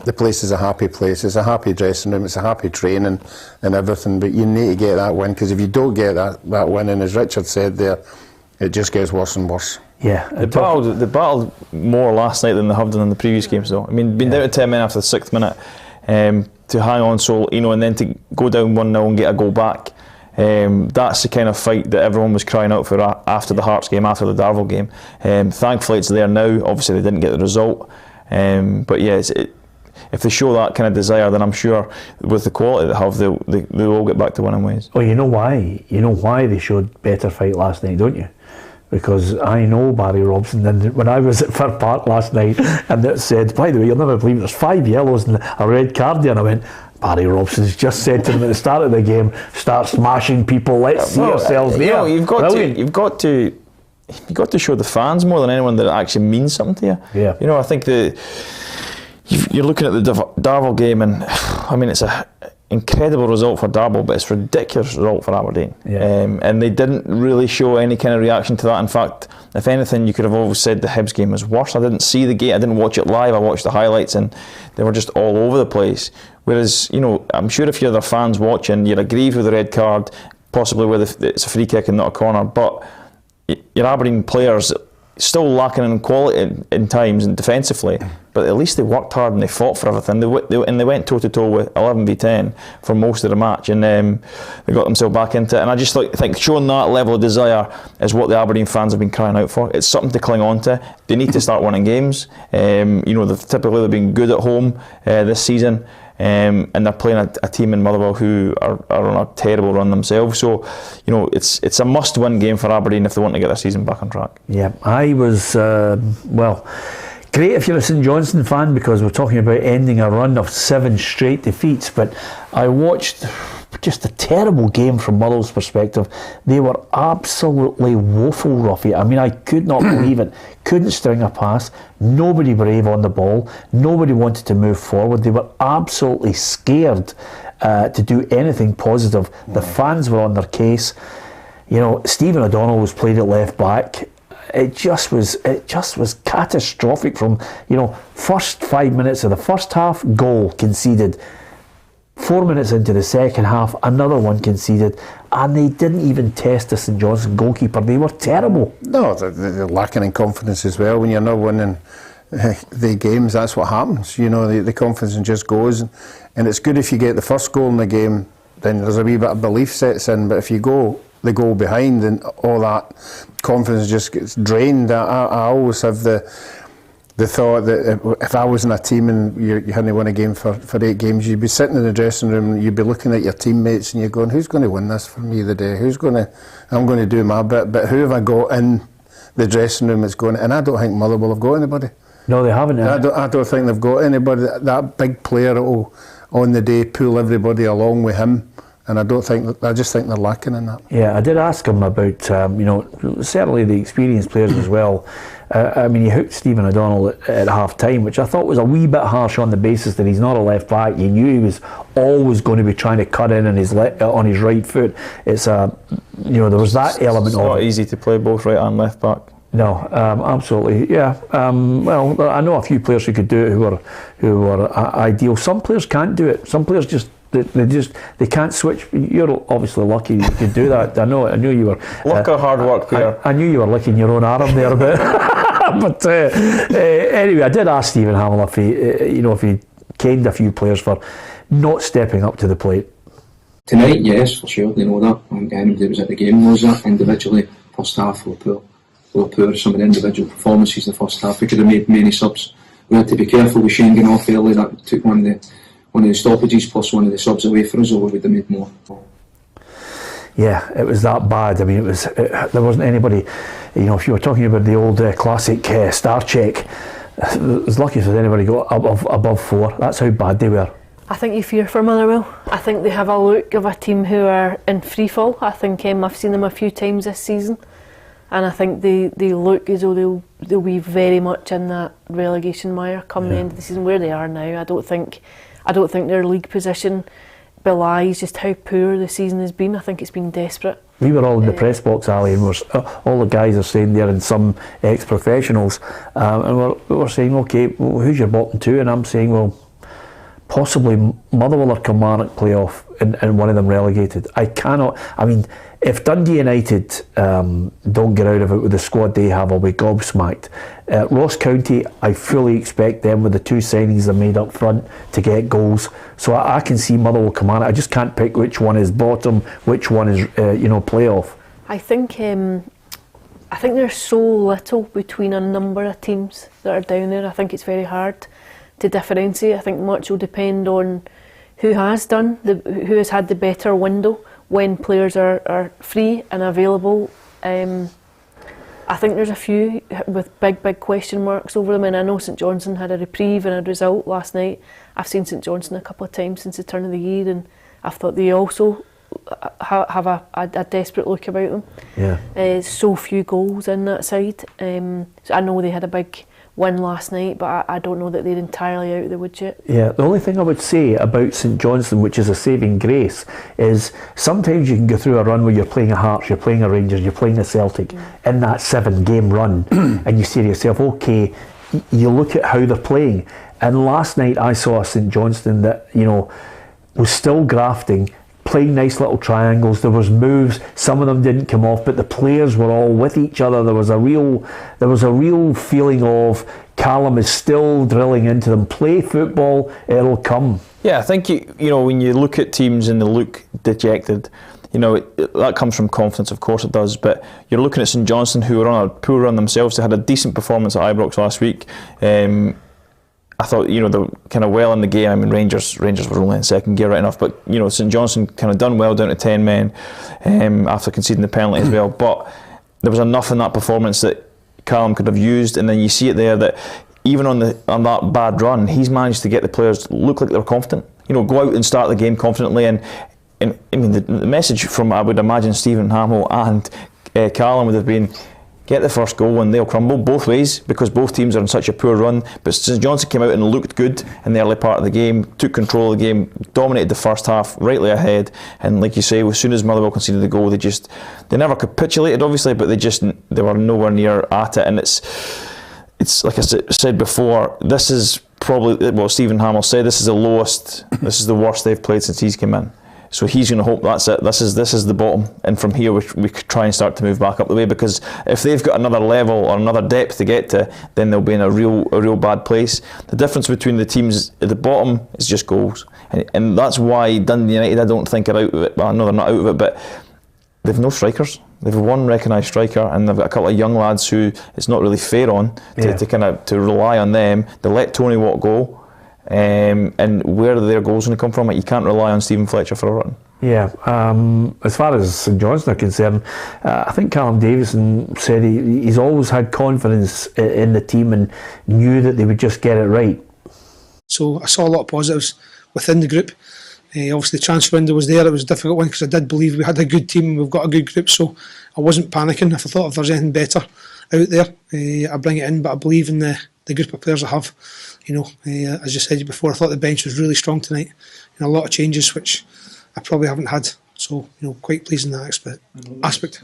the place is a happy place. It's a happy dressing room. It's a happy training and everything. But you need to get that win, because if you don't get that win, and as Richard said there, it just gets worse and worse. Yeah, they battled more last night than they have done in the previous games, though. I mean, being down to 10 men after the 6th minute, to hang on so, and then to go down 1-0 and get a goal back. That's the kind of fight that everyone was crying out for after the Hearts game, after the Darvel game. Thankfully, it's there now. Obviously, they didn't get the result, but yeah, if they show that kind of desire, then I'm sure with the quality they have, they will get back to winning ways. Oh, you know why? You know why they showed better fight last night, don't you? Because I know Barry Robson, and when I was at Fir Park last night and it said, by the way, you'll never believe there's 5 yellows and a red card there, and I went, Barry Robson's just said to them at the start of the game, start smashing people, let's see ourselves there. You've got to show the fans more than anyone that it actually means something to you. Yeah. I think you're looking at the Darvel game, and I mean, it's a incredible result for Darvel, but it's a ridiculous result for Aberdeen. Yeah. And they didn't really show any kind of reaction to that. In fact, if anything, you could have always said the Hibs game was worse. I didn't see the game, I didn't watch it live, I watched the highlights, and they were just all over the place. Whereas, I'm sure if you're the fans watching, you're aggrieved with the red card, possibly where it's a free kick and not a corner, but your Aberdeen players still lacking in quality in times and defensively, but at least they worked hard and they fought for everything. They went toe to toe with 11v10 for most of the match, and they got themselves back into it. And I just think showing that level of desire is what the Aberdeen fans have been crying out for. It's something to cling on to. They need to start winning games. They've been good at home this season. And they're playing a team in Motherwell who are on a terrible run themselves. So, it's a must-win game for Aberdeen if they want to get their season back on track. Yeah, I was, great if you're a St Johnstone fan, because we're talking about ending a run of 7 straight defeats, but I watched just a terrible game from Motherwell's perspective. They were absolutely woeful, Ruffy. I mean, I could not believe it. Couldn't string a pass. Nobody brave on the ball. Nobody wanted to move forward. They were absolutely scared to do anything positive. The fans were on their case. Stephen O'Donnell was played at left back. It just was catastrophic from, first 5 minutes of the first half, goal conceded. 4 minutes into the second half, another one conceded, and they didn't even test the St Johnstone goalkeeper. They were terrible. No, they're lacking in confidence as well. When you're not winning the games, that's what happens. The confidence just goes, and it's good if you get the first goal in the game, then there's a wee bit of belief sets in. But if you go the goal behind, and all that confidence just gets drained. I always have the thought that if I was in a team and you hadn't won a game for 8 games, you'd be sitting in the dressing room and you'd be looking at your teammates and you're going, who's going to win this for me today? I'm going to do my bit, but who have I got in the dressing room that's going? And I don't think Motherwell have got anybody. No, they haven't. I don't think they've got anybody. That big player that will, on the day, pull everybody along with him. And I just think they're lacking in that. Yeah, I did ask him about, certainly the experienced players as well. I mean, he hooked Stephen O'Donnell at half time, which I thought was a wee bit harsh on the basis that he's not a left back. You knew he was always going to be trying to cut in on his right foot. It's there was that element it's of not it. easy to play both right and left back. No, absolutely, yeah. Well, I know a few players who could do it who were ideal. Some players can't do it. Some players just. They can't switch. You're obviously lucky you could do that. I knew you were. Luck or hard work, Peter. I knew you were licking your own arm there a bit. But anyway, I did ask Stephen Hamill if he caned a few players for not stepping up to the plate. Tonight, yes, for sure. They know that. I think anybody that was at the game knows that. Individually, first half we were poor. Some of the individual performances in the first half. We could have made many subs. We had to be careful with Shane getting off early. That took one of the stoppages plus one of the subs away for us, or we would have made more. Yeah, it was that bad. I mean, there wasn't anybody. If you were talking about the old classic star check, it was lucky if anybody got above 4. That's how bad they were. I think you fear for Motherwell. I think they have a look of a team who are in free fall. I think I've seen them a few times this season, and I think they look as though they'll be very much in that relegation mire come the end of the season. Where they are now, I don't think their league position belies just how poor the season has been. I think it's been desperate. We were all in the press box, Ali, and all the guys are saying there, and some ex-professionals, and we're saying, okay, well, who's your bottom two? And I'm saying, well, possibly Motherwell or Kilmarnock playoff, and one of them relegated. If Dundee United don't get out of it with the squad they have, I'll be gobsmacked. Ross County, I fully expect them with the 2 signings they made up front to get goals. So I can see Motherwell, Kilmarnock. I just can't pick which one is bottom, which one is playoff. I think there's so little between a number of teams that are down there. I think it's very hard to differentiate. I think much will depend on who has who has had the better window when players are free and available. I think there's a few with big question marks over them, and I know St Johnstone had a reprieve and a result last night. I've seen St Johnstone a couple of times since the turn of the year, and I've thought they also have a desperate look about them. Yeah. So few goals in that side. So I know they had a big win last night, but I don't know that they're entirely out of the woods yet. Yeah, the only thing I would say about St Johnstone, which is a saving grace, is sometimes you can go through a run where you're playing a Hearts, you're playing a Rangers, you're playing a Celtic in that 7-game run, and you say to yourself, okay, you look at how they're playing. And last night I saw a St Johnstone that was still grafting, playing nice little triangles. There was moves, some of them didn't come off, but the players were all with each other. There was a real feeling of Callum is still drilling into them. Play football, it'll come. Yeah, I think when you look at teams and they look dejected, that comes from confidence, of course it does, but you're looking at St Johnstone, who were on a poor run themselves. They had a decent performance at Ibrox last week. I thought, they were kind of well in the game. I mean, Rangers were only in second gear right enough, but, St Johnstone kind of done well down to 10 men after conceding the penalty as well. But there was enough in that performance that Callum could have used, and then you see it there that even on that bad run, he's managed to get the players look like they're confident. Go out and start the game confidently, and I mean, the message from, I would imagine, Stephen Hamill and Callum would have been, get the first goal and they'll crumble both ways, because both teams are in such a poor run. But St Johnstone came out and looked good in the early part of the game, took control of the game, dominated the first half, rightly ahead, and like you say, as soon as Motherwell conceded the goal, they never capitulated obviously, but they were nowhere near at it. And it's like I said before, this is probably, well, Stephen Hamill said this is the worst they've played since he's come in. So he's going to hope that's it. This is the bottom, and from here we could try and start to move back up the way, because if they've got another level or another depth to get to, then they'll be in a real bad place. The difference between the teams at the bottom is just goals, and that's why Dundee United, I don't think, are out of it. Well, no, they're not out of it, but they've no strikers. They've one recognised striker, and they've got a couple of young lads who it's not really fair on to rely on them. They let Tony Watt go. And where are their goals going to come from? You can't rely on Stephen Fletcher for a run. Yeah, as far as St Johnstone are concerned, I think Callum Davison said he's always had confidence in the team and knew that they would just get it right. So I saw a lot of positives within the group. Obviously the transfer window was there. It was a difficult one because I did believe we had a good team, we've got a good group, so I wasn't panicking. If I thought if there's anything better, out there. I bring it in, but I believe in the group of players I have. As you said before, I thought the bench was really strong tonight. A lot of changes which I probably haven't had. So, quite pleased in that aspect.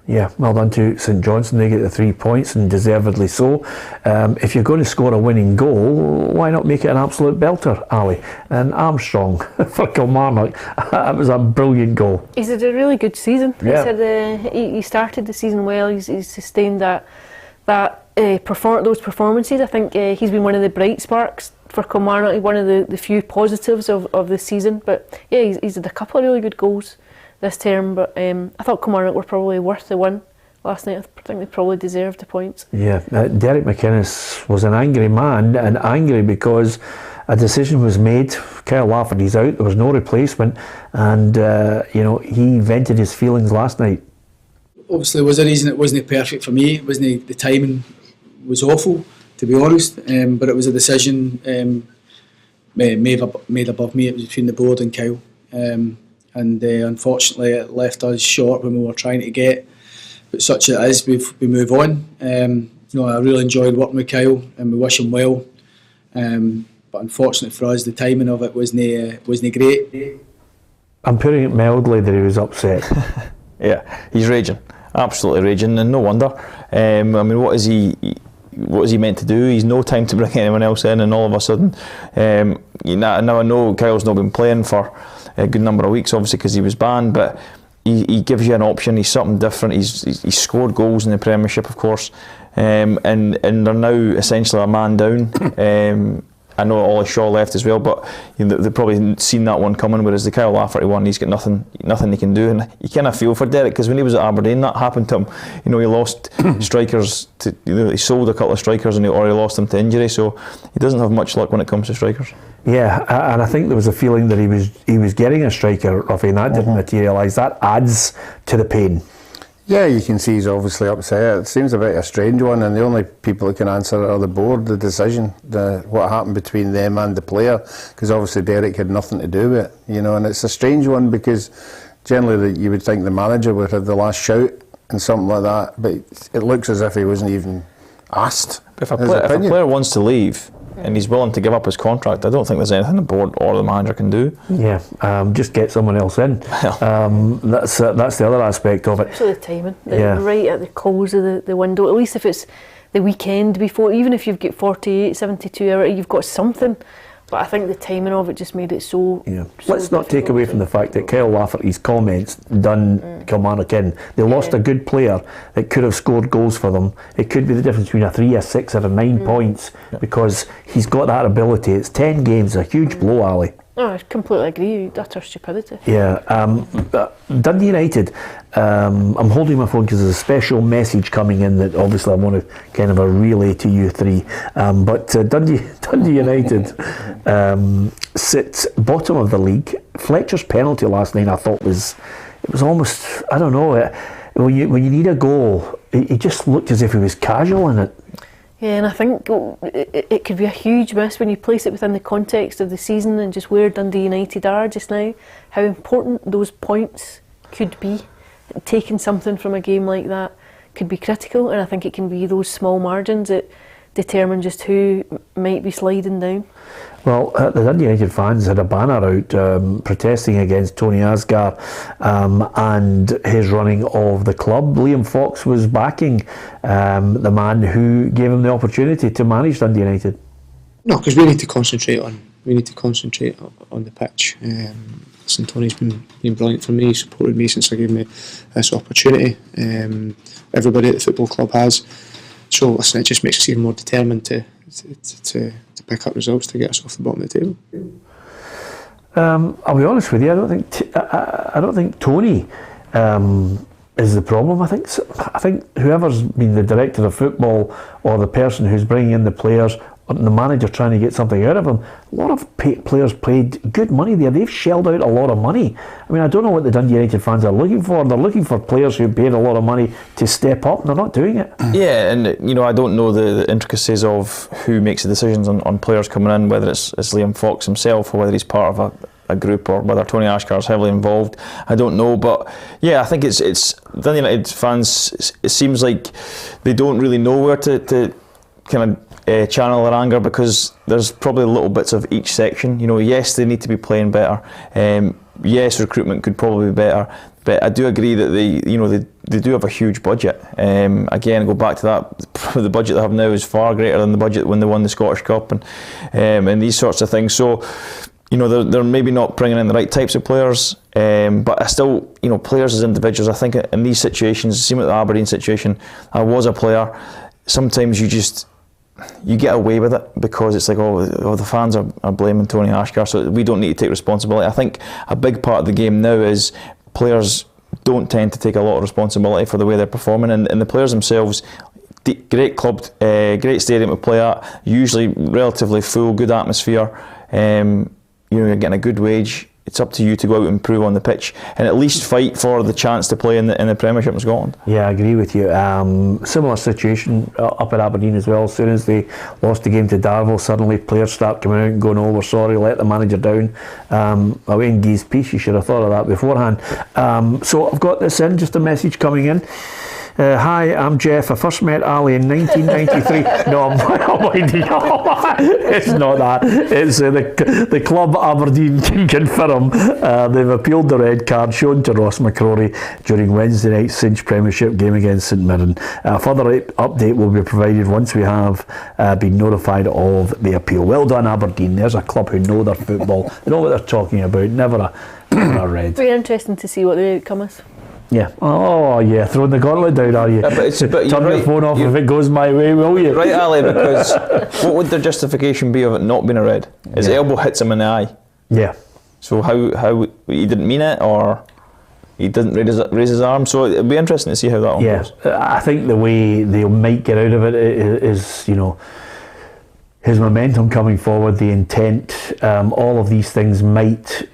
Yeah, well done to St Johnstone. They get the 3 points, and deservedly so. If you're going to score a winning goal, why not make it an absolute belter, Ali? And Armstrong for Kilmarnock. That was a brilliant goal. He's had a really good season. Yeah. He started the season well. He's sustained those performances. I think he's been one of the bright sparks for Kilmarnock, one of the few positives of the season. But yeah, he's had a couple of really good goals this term, but I thought Kilmarnock were probably worth the win last night. I think they probably deserved the points. Yeah, Derek McInnes was an angry man, and angry because a decision was made. Kyle Lafferty's out, there was no replacement, and he vented his feelings last night. Obviously, was a reason it wasn't perfect for me. It wasn't, the timing was awful, to be honest, but it was a decision made above me. It was between the board and Kyle. And unfortunately it left us short when we were trying to get, but such it is, we move on. I really enjoyed working with Kyle and we wish him well, but unfortunately for us the timing of it wasn't great. I'm putting it mildly that he was upset. Yeah, he's raging, absolutely raging, and no wonder. What is he meant to do? He's no time to bring anyone else in, and all of a sudden, now I know Kyle's not been playing for a good number of weeks, obviously because he was banned, but he gives you an option. He's something different. He's scored goals in the Premiership, of course, and they're now essentially a man down. I know Ollie Shaw left as well, but they've probably seen that one coming, whereas the Kyle Lafferty one, he's got nothing he can do. And you kind of feel for Derek, because when he was at Aberdeen, that happened to him. He lost strikers he sold a couple of strikers, or he lost them to injury, so he doesn't have much luck when it comes to strikers. Yeah, and I think there was a feeling that he was getting a striker, Ruffy, and that didn't materialise. That adds to the pain. Yeah, you can see he's obviously upset. It seems a bit a strange one, and the only people who can answer are the board, the decision, what happened between them and the player, because obviously Derek had nothing to do with it, and it's a strange one, because generally you would think the manager would have the last shout and something like that, but it looks as if he wasn't even asked. If a player wants to leave and he's willing to give up his contract, I don't think there's anything the board or the manager can do. Yeah, just get someone else in. That's the other aspect of it. Especially the timing, right at the close of the window. At least if it's the weekend before, even if you've got 48, 72 hours, you've got something. But I think the timing of it just made it so... Yeah. Let's not take away from the fact that Kyle Lafferty's comments done Kilmarnock in. They lost a good player that could have scored goals for them. It could be the difference between a 3, a 6 or a 9 points, because he's got that ability. It's 10 games, a huge blow, Ali. I completely agree. Utter stupidity. Yeah. Dundee United, I'm holding my phone because there's a special message coming in that obviously I want to kind of relay to you three. But Dundee United sit bottom of the league. Fletcher's penalty last night I thought was almost, I don't know, when you need a goal, it just looked as if he was casual in it. Yeah, and I think it could be a huge miss when you place it within the context of the season and just where Dundee United are just now, how important those points could be. Taking something from a game like that could be critical, and I think it can be those small margins that determine just who might be sliding down. Well, the Dundee United fans had a banner out protesting against Tony Asgar and his running of the club. Liam Fox was backing the man who gave him the opportunity to manage Dundee United. No, because we need to concentrate on the pitch. Listen, Tony's been brilliant for me. He's supported me since I gave me this opportunity. Everybody at the football club has. So listen, it just makes us even more determined to pick up results to get us off the bottom of the table. I'll be honest with you. I don't think Tony is the problem. I think whoever's been the director of football or the person who's bringing in the players, or the manager trying to get something out of them. A lot of players paid good money there. They've shelled out a lot of money. I mean, I don't know what the Dundee United fans are looking for. They're looking for players who paid a lot of money to step up, and they're not doing it. Yeah, and I don't know the intricacies of who makes the decisions on players coming in, whether it's Liam Fox himself or whether he's part of a group, or whether Tony Ashkar's heavily involved, I don't know. But yeah, I think it's Dundee United fans, it seems like they don't really know where to kind of channel their anger, because there's probably little bits of each section. Yes, they need to be playing better. Yes, recruitment could probably be better. But I do agree that they do have a huge budget. Again, go back to that. The budget they have now is far greater than the budget when they won the Scottish Cup and these sorts of things. So, they're maybe not bringing in the right types of players. But I still, players as individuals, I think in these situations, same with the Aberdeen situation, I was a player. Sometimes you get away with it because it's like, the fans are blaming Tony Ashkar, so we don't need to take responsibility. I think a big part of the game now is players don't tend to take a lot of responsibility for the way they're performing, and the players themselves, great club, great stadium to play at, usually relatively full, good atmosphere, you're getting a good wage. It's up to you to go out and improve on the pitch and at least fight for the chance to play in the Premiership in Scotland. Yeah, I agree with you. Similar situation up at Aberdeen as well. As soon as they lost the game to Darvel, suddenly players start coming out and going, we're sorry, let the manager down. Away in Guy's piece, you should have thought of that beforehand. So I've got this in, just a message coming in. Hi, I'm Jeff. I first met Ali in 1993. No, it's not that. It's the club Aberdeen can confirm. They've appealed the red card shown to Ross McCrory during Wednesday night's Cinch Premiership game against St Mirren. A further update will be provided once we have been notified of the appeal. Well done, Aberdeen. There's a club who know their football. They know what they're talking about. Never a red. Very interesting to see what the outcome is. Yeah. Oh, yeah. Throwing the gauntlet down, are you? Yeah, but turn the phone off if it goes my way, will you? Right, Ali, because what would their justification be of it not being a red? His elbow hits him in the eye. Yeah. So how he didn't mean it, or he didn't raise his arm? So it'd be interesting to see how that one goes. I think the way they might get out of it is, his momentum coming forward, the intent, all of these things might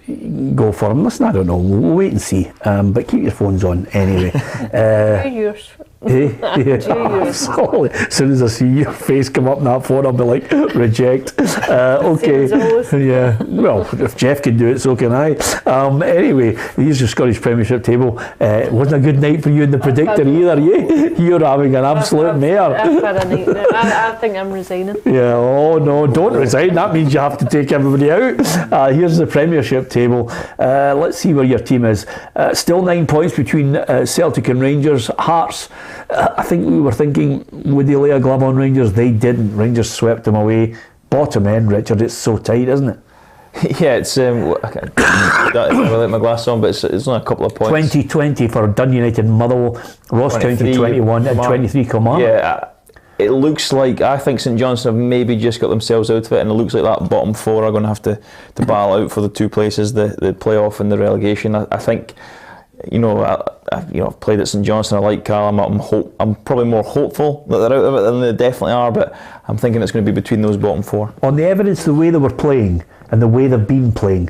go for him. Listen, I don't know. We'll wait and see. But keep your phones on anyway. Yours. Absolutely. As soon as I see your face come up on that phone, I'll be like, reject. Okay. Yeah. Well, if Jeff can do it, so can I. Anyway, here's your Scottish Premiership table. It wasn't a good night for you in the predictor either. You're having an absolute mare. I think I'm resigning. Yeah. Oh no, don't resign. That means you have to take everybody out. Here's the Premiership table. Let's see where your team is. Still 9 points between Celtic and Rangers. Hearts, I think we were thinking, would they lay a glove on Rangers? They didn't. Rangers swept them away. Bottom end, Richard, it's so tight, isn't it? Yeah, it's I let my glasses on, but it's only a couple of points. 2020 for Dundee United, Motherwell, Ross County 21 and 23 Kilmarnock. Yeah, it looks like, I think St Johnstone have maybe just got themselves out of it, and it looks like that bottom four are going to have to battle out for the two places, the playoff and the relegation. I think, I've played at St Johnstone. I like Callum. I'm probably more hopeful that they're out of it than they definitely are, but I'm thinking it's going to be between those bottom four. On the evidence, the way they were playing and the way they've been playing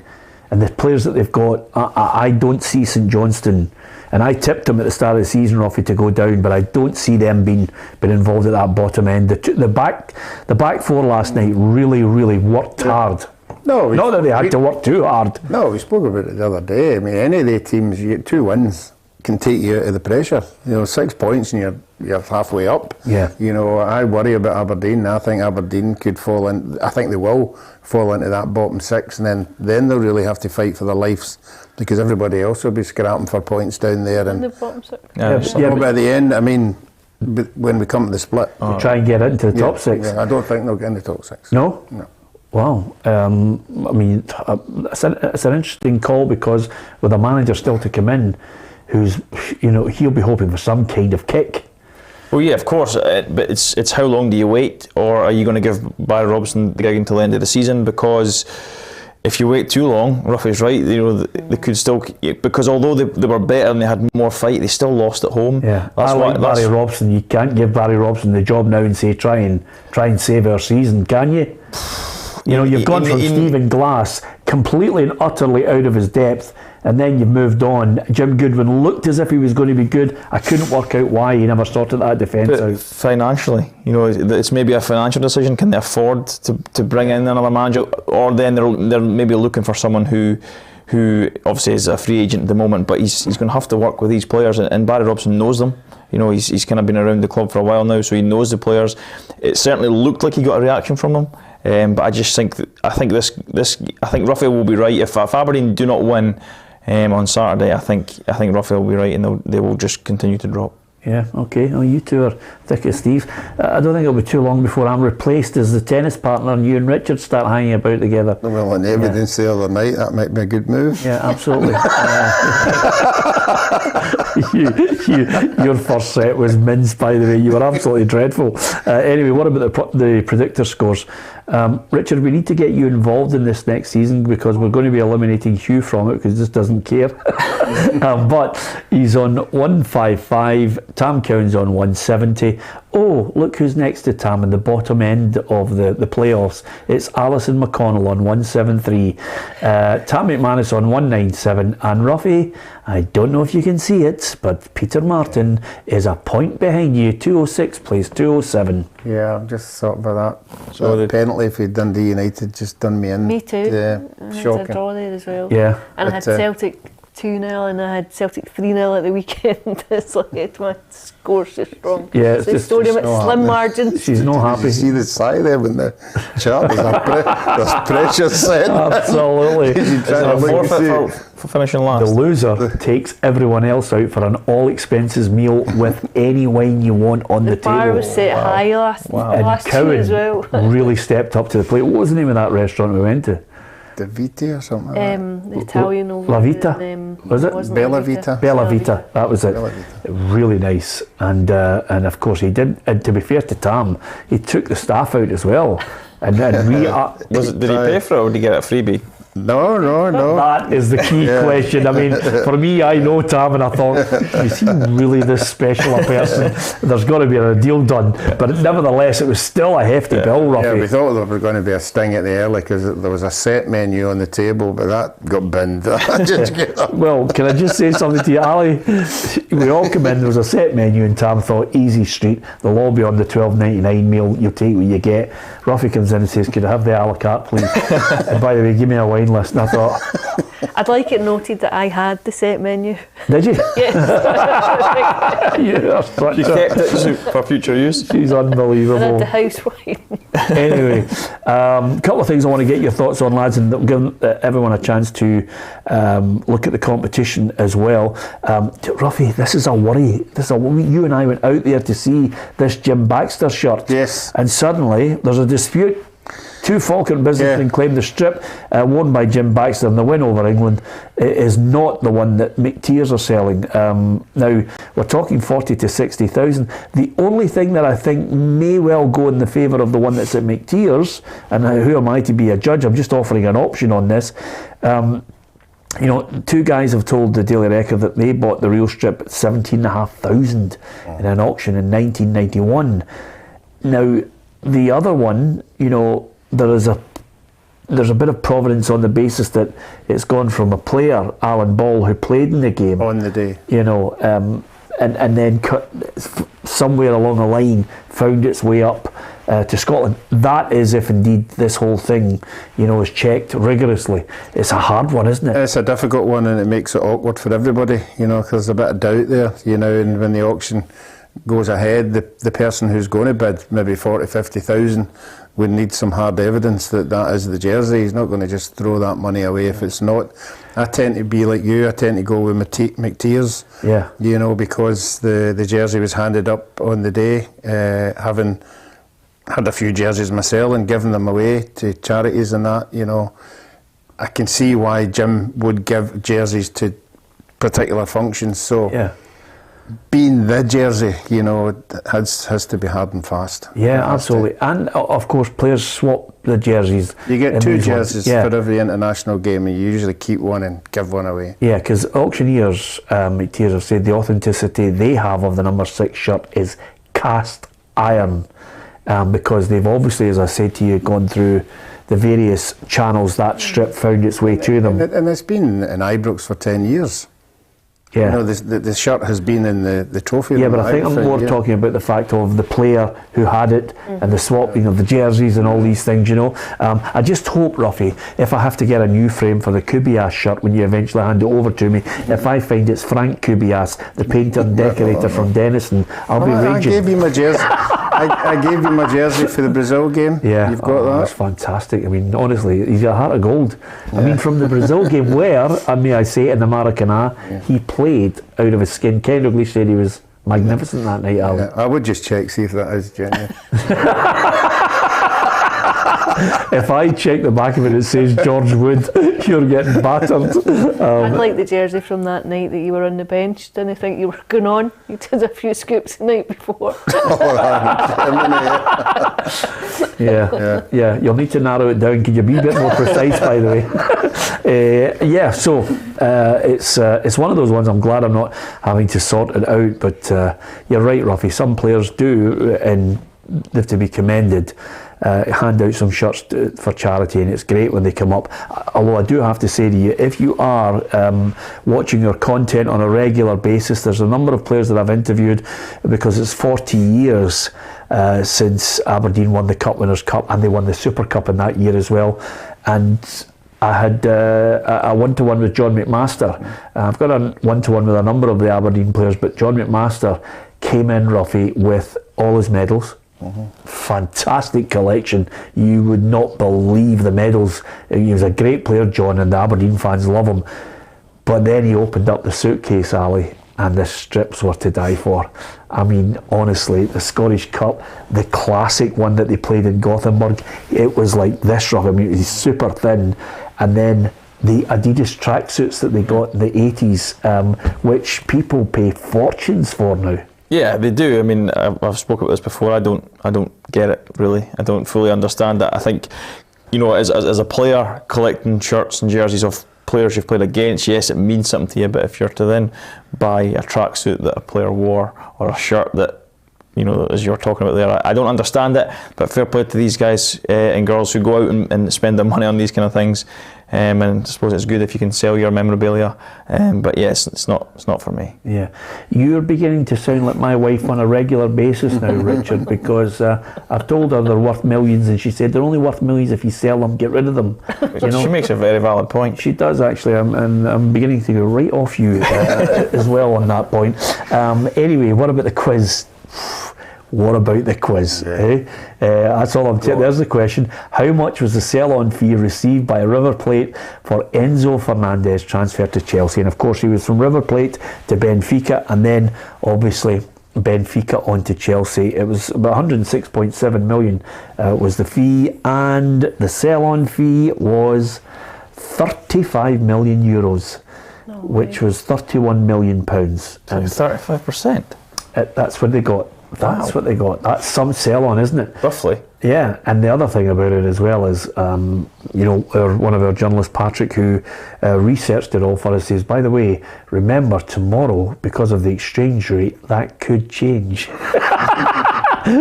and the players that they've got, I don't see St Johnstone, and I tipped them at the start of the season, Roffy, to go down, but I don't see them being involved at that bottom end. The back four last night really Yeah. worked hard. No, not that they had to work too hard. No, we spoke about it the other day. I mean, any of the teams, you get 2 wins, can take you out of the pressure. 6 points and you're halfway up. Yeah. I worry about Aberdeen. I think Aberdeen could fall in. I think they will fall into that bottom 6, and then they'll really have to fight for their lives, because everybody else will be scrapping for points down there. And the bottom 6. But at the end, I mean, when we come to the split, to try and get into the top 6. Yeah, I don't think they'll get in the top 6. No. Wow. I mean, it's an interesting call, because with a manager still to come in, who's, he'll be hoping for some kind of kick. Well, yeah, of course, but it's how long do you wait, or are you going to give Barry Robson the gig until the end of the season? Because if you wait too long, Ruffy's right, they could still, because although they were better and they had more fight, they still lost at home. Yeah, Barry Robson. You can't give Barry Robson the job now and say try and save our season, can you? You've gone from Stephen Glass completely and utterly out of his depth, and then you've moved on. Jim Goodwin looked as if he was going to be good. I couldn't work out why he never sorted that defence out. Financially, it's maybe a financial decision. Can they afford to bring in another manager? or then they're maybe looking for someone who obviously is a free agent at the moment, but he's going to have to work with these players, and Barry Robson knows them. You know, he's kind of been around the club for a while now, so he knows the players. It certainly looked like he got a reaction from them, but I just think I think Raphael will be right. If Aberdeen do not win on Saturday, I think Raphael will be right, and they will just continue to drop. Yeah, okay. Oh, you two are thick as thieves. I don't think it'll be too long before I'm replaced as the tennis partner and you and Richard start hanging about together. Well, on evidence the other night, that might be a good move. Yeah, absolutely. Your first set was minced, by the way. You were absolutely dreadful. Anyway, what about the predictor scores? Richard, we need to get you involved in this next season because we're going to be eliminating Hugh from it because he just doesn't care. But he's on 155, Tam Cowan's on 170. Oh, look who's next to Tam in the bottom end of the playoffs. It's Alison McConnell on 173, Tam McManus on 197, and Ruffy, I don't know if you can see it, but Peter Martin is a point behind you. 206 plays 207. Yeah, I'm just thought about that. So the penalty for Dundee United just done me in. Me too. Yeah, I shocking. had a draw there as well. Yeah. And I had Celtic 2-0 and I had Celtic 3-0 at the weekend. It's like my score's just wrong. Yeah, it's just slim happening. margins. She's not happy. You see the side there when the chart there's pressure set. Absolutely. Is there a forfeit for finishing last? The loser takes everyone else out for an all-expenses meal with any wine you want on the table. The bar was set high last And year as well. really stepped up to the plate. What was the name of that restaurant we went to? The Vita or something like that. The Italian over La Vita? was it? Bella Vita. Bella Vita, that was it. Bella Vita. Really nice. And of course he did, and to be fair to Tam, he took the staff out as well. And then did he pay for it or did he get it a freebie? No. That is the key question. I mean, for me, I know Tam, and I thought, is he really this special a person? There's got to be a deal done. But nevertheless, it was still a hefty bill, Ruffy. Yeah, we thought there was going to be a sting at the early because there was a set menu on the table, but that got binned. Well, can I just say something to you, Ali? We all come in, there was a set menu, and Tam thought, easy street, they'll all be on the $12.99 meal, you'll take what you get. Ruffy comes in and says, could I have the a la carte, please? And by the way, give me a wine list. And I thought, I'd like it noted that I had the set menu. Did you? Yes. You kept it for future use. She's unbelievable. I had the house wine. Anyway, a couple of things I want to get your thoughts on, lads, and give everyone a chance to look at the competition as well. Ruffy, this is a worry. You and I went out there to see this Jim Baxter shirt. Yes. And suddenly there's a dispute. Two Falkirk businessmen claim the strip worn by Jim Baxter in the win over England is not the one that McTears are selling. Now, we're talking 40 to 60,000. The only thing that I think may well go in the favour of the one that's at McTears, and who am I to be a judge? I'm just offering an option on this. Two guys have told the Daily Record that they bought the real strip at 17,500 in an auction in 1991. Now, the other one, there's a bit of providence on the basis that it's gone from a player, Alan Ball, who played in the game on the day, and then somewhere along the line found its way up to Scotland. That is if indeed this whole thing, is checked rigorously. It's a hard one, isn't it? It's a difficult one, and it makes it awkward for everybody, because there's a bit of doubt there, and when the auction goes ahead, the person who's going to bid maybe 40, 50,000 would need some hard evidence that is the jersey. He's not going to just throw that money away if it's not. I tend to be like you. I tend to go with McTears. Yeah. Because the jersey was handed up on the day, having had a few jerseys myself and given them away to charities and that. I can see why Jim would give jerseys to particular functions. So. Yeah. Being the jersey, it has to be hard and fast. Yeah, absolutely. And of course, players swap the jerseys. You get two jerseys for every international game, and you usually keep one and give one away. Yeah, because auctioneers, McTears have said the authenticity they have of the number 6 shirt is cast iron, because they've obviously, as I said to you, gone through the various channels that strip found its way to them. And it's been in Ibrox for 10 years. Yeah. You know, the shirt has been in the trophy Yeah, room, but I think I'm more talking about the fact of the player who had it and the swapping of the jerseys and all these things, you know. I just hope, Ruffy, if I have to get a new frame for the Kubias shirt when you eventually hand it over to me, if I find it's Frank Kubias, the painter and decorator from Denison, I'll be raging. I gave you my jersey. I gave you my jersey for the Brazil game. Yeah, you've got that. That's fantastic. I mean, honestly, he's got a heart of gold. I mean, from the Brazil game where, may I say, in the Maracanã, he played out of his skin. Ken Douglas said he was magnificent that night, Alan. I would just check, see if that is genuine. If I check the back of it, it says George Wood, you're getting battered. I'd like the jersey from that night that you were on the bench. Didn't think you were going on. You did a few scoops the night before. Yeah. You'll need to narrow it down. Can you be a bit more precise, by the way? So it's one of those ones. I'm glad I'm not having to sort it out. But you're right, Ruffy. Some players do, and they're to be commended. Hand out some shirts for charity, and it's great when they come up. Although I do have to say to you, if you are watching your content on a regular basis, there's a number of players that I've interviewed, because it's 40 years since Aberdeen won the Cup Winners' Cup, and they won the Super Cup in that year as well. And I had a one-to-one with John McMaster. I've got a one-to-one with a number of the Aberdeen players, but John McMaster came in, Ruffy, with all his medals. Fantastic collection. You would not believe the medals. He was a great player, John, and the Aberdeen fans love him. But then he opened up the suitcase, Ali, and the strips were to die for. I mean, honestly, the Scottish Cup, the classic one that they played in Gothenburg, it was like this, rough. I mean, it was super thin. And then the Adidas tracksuits that they got in the 80s, which people pay fortunes for now. Yeah, they do. I mean, I've spoken about this before. I don't get it, really. I don't fully understand it. I think, you know, as a player collecting shirts and jerseys of players you've played against, yes, it means something to you. But if you're to then buy a tracksuit that a player wore, or a shirt that, you know, as you're talking about there, I don't understand it. But fair play to these guys and girls who go out and spend their money on these kind of things. And I suppose it's good if you can sell your memorabilia, but yes, it's not for me. Yeah, you're beginning to sound like my wife on a regular basis now, Richard, because I've told her they're worth millions, and she said they're only worth millions if you sell them, get rid of them. You know? She makes a very valid point. She does, actually, and I'm beginning to go right off you as well on that point. Anyway, what about the quiz? What about the quiz? That's all I'm saying. There's the question. How much was the sell-on fee received by River Plate for Enzo Fernandez transfer to Chelsea? And of course, he was from River Plate to Benfica, and then obviously Benfica on to Chelsea. It was about 106.7 million was the fee, and the sell-on fee was 35 million euros, which was 31 million pounds. So 35%. That's what they got. That's what they got. That's some sell-on, isn't it? Roughly. Yeah, and the other thing about it as well is, you know, one of our journalists, Patrick, who researched it all for us, says, by the way, remember tomorrow, because of the exchange rate, that could change.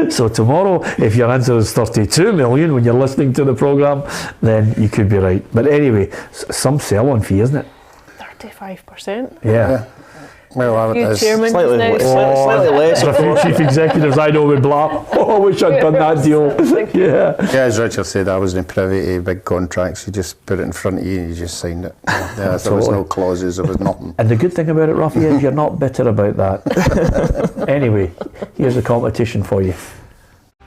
So tomorrow, if your answer is 32 million when you're listening to the programme, then you could be right. But anyway, some sell-on fee, isn't it? 35%. Yeah. Well, slightly less. A few chief executives I know would blah. Oh, I wish I'd done that deal. Yeah, as Richard said, I wasn't privy to big contracts. You just put it in front of you and you just signed it. Yeah, there was no clauses, there was nothing. And the good thing about it, Ruffy, is you're not bitter about that. Anyway, here's the competition for you.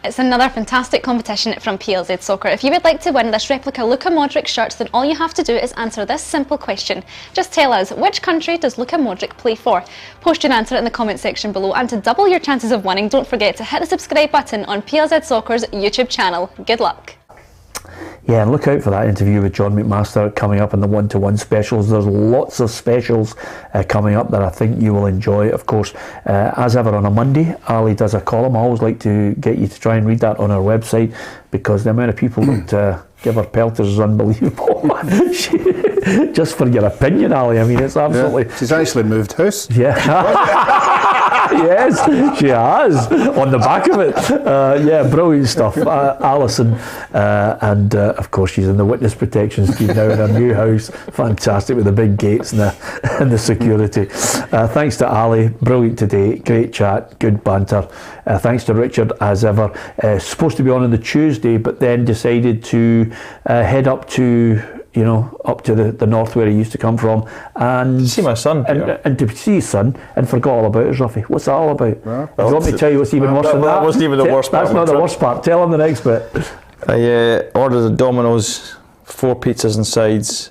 It's another fantastic competition from PLZ Soccer. If you would like to win this replica Luka Modric shirt, then all you have to do is answer this simple question. Just tell us, which country does Luka Modric play for? Post your answer in the comment section below, and to double your chances of winning, don't forget to hit the subscribe button on PLZ Soccer's YouTube channel. Good luck. Yeah, and look out for that interview with John McMaster coming up in the one-to-one specials. There's lots of specials coming up that I think you will enjoy. Of course, as ever on a Monday, Ali does a column. I always like to get you to try and read that on our website, because the amount of people that give her pelters is unbelievable. Just for your opinion, Ali. I mean, it's absolutely... Yeah, she's actually moved house. Yeah. Yes, she has, on the back of it. Yeah, brilliant stuff. Alison, and of course she's in the witness protection scheme now in her new house. Fantastic, with the big gates and the security. Thanks to Ali, brilliant today, great chat, good banter. Thanks to Richard, as ever. Supposed to be on the Tuesday, but then decided to head up to the north where he used to come from, and see my son, and to see his son, and forgot all about it, Ruffy. What's that all about? Well, you want me to tell you what's even worse than that? That wasn't even the worst part. That's not the worst part. Tell him the next bit. I ordered a Domino's, 4 pizzas and sides,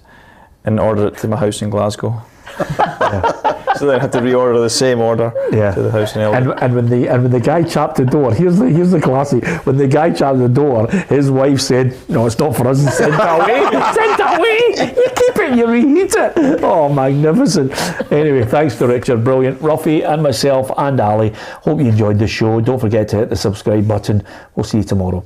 and ordered it to my house in Glasgow. So then I had to reorder the same order to the house in Elgin. And when the guy chapped the door, here's the classic. When the guy chapped the door, his wife said, "No, it's not for us. Send it away. Send it away. You keep it. You reheat it." Oh, magnificent. Anyway, thanks to Richard, brilliant. Ruffy and myself and Ali. Hope you enjoyed the show. Don't forget to hit the subscribe button. We'll see you tomorrow.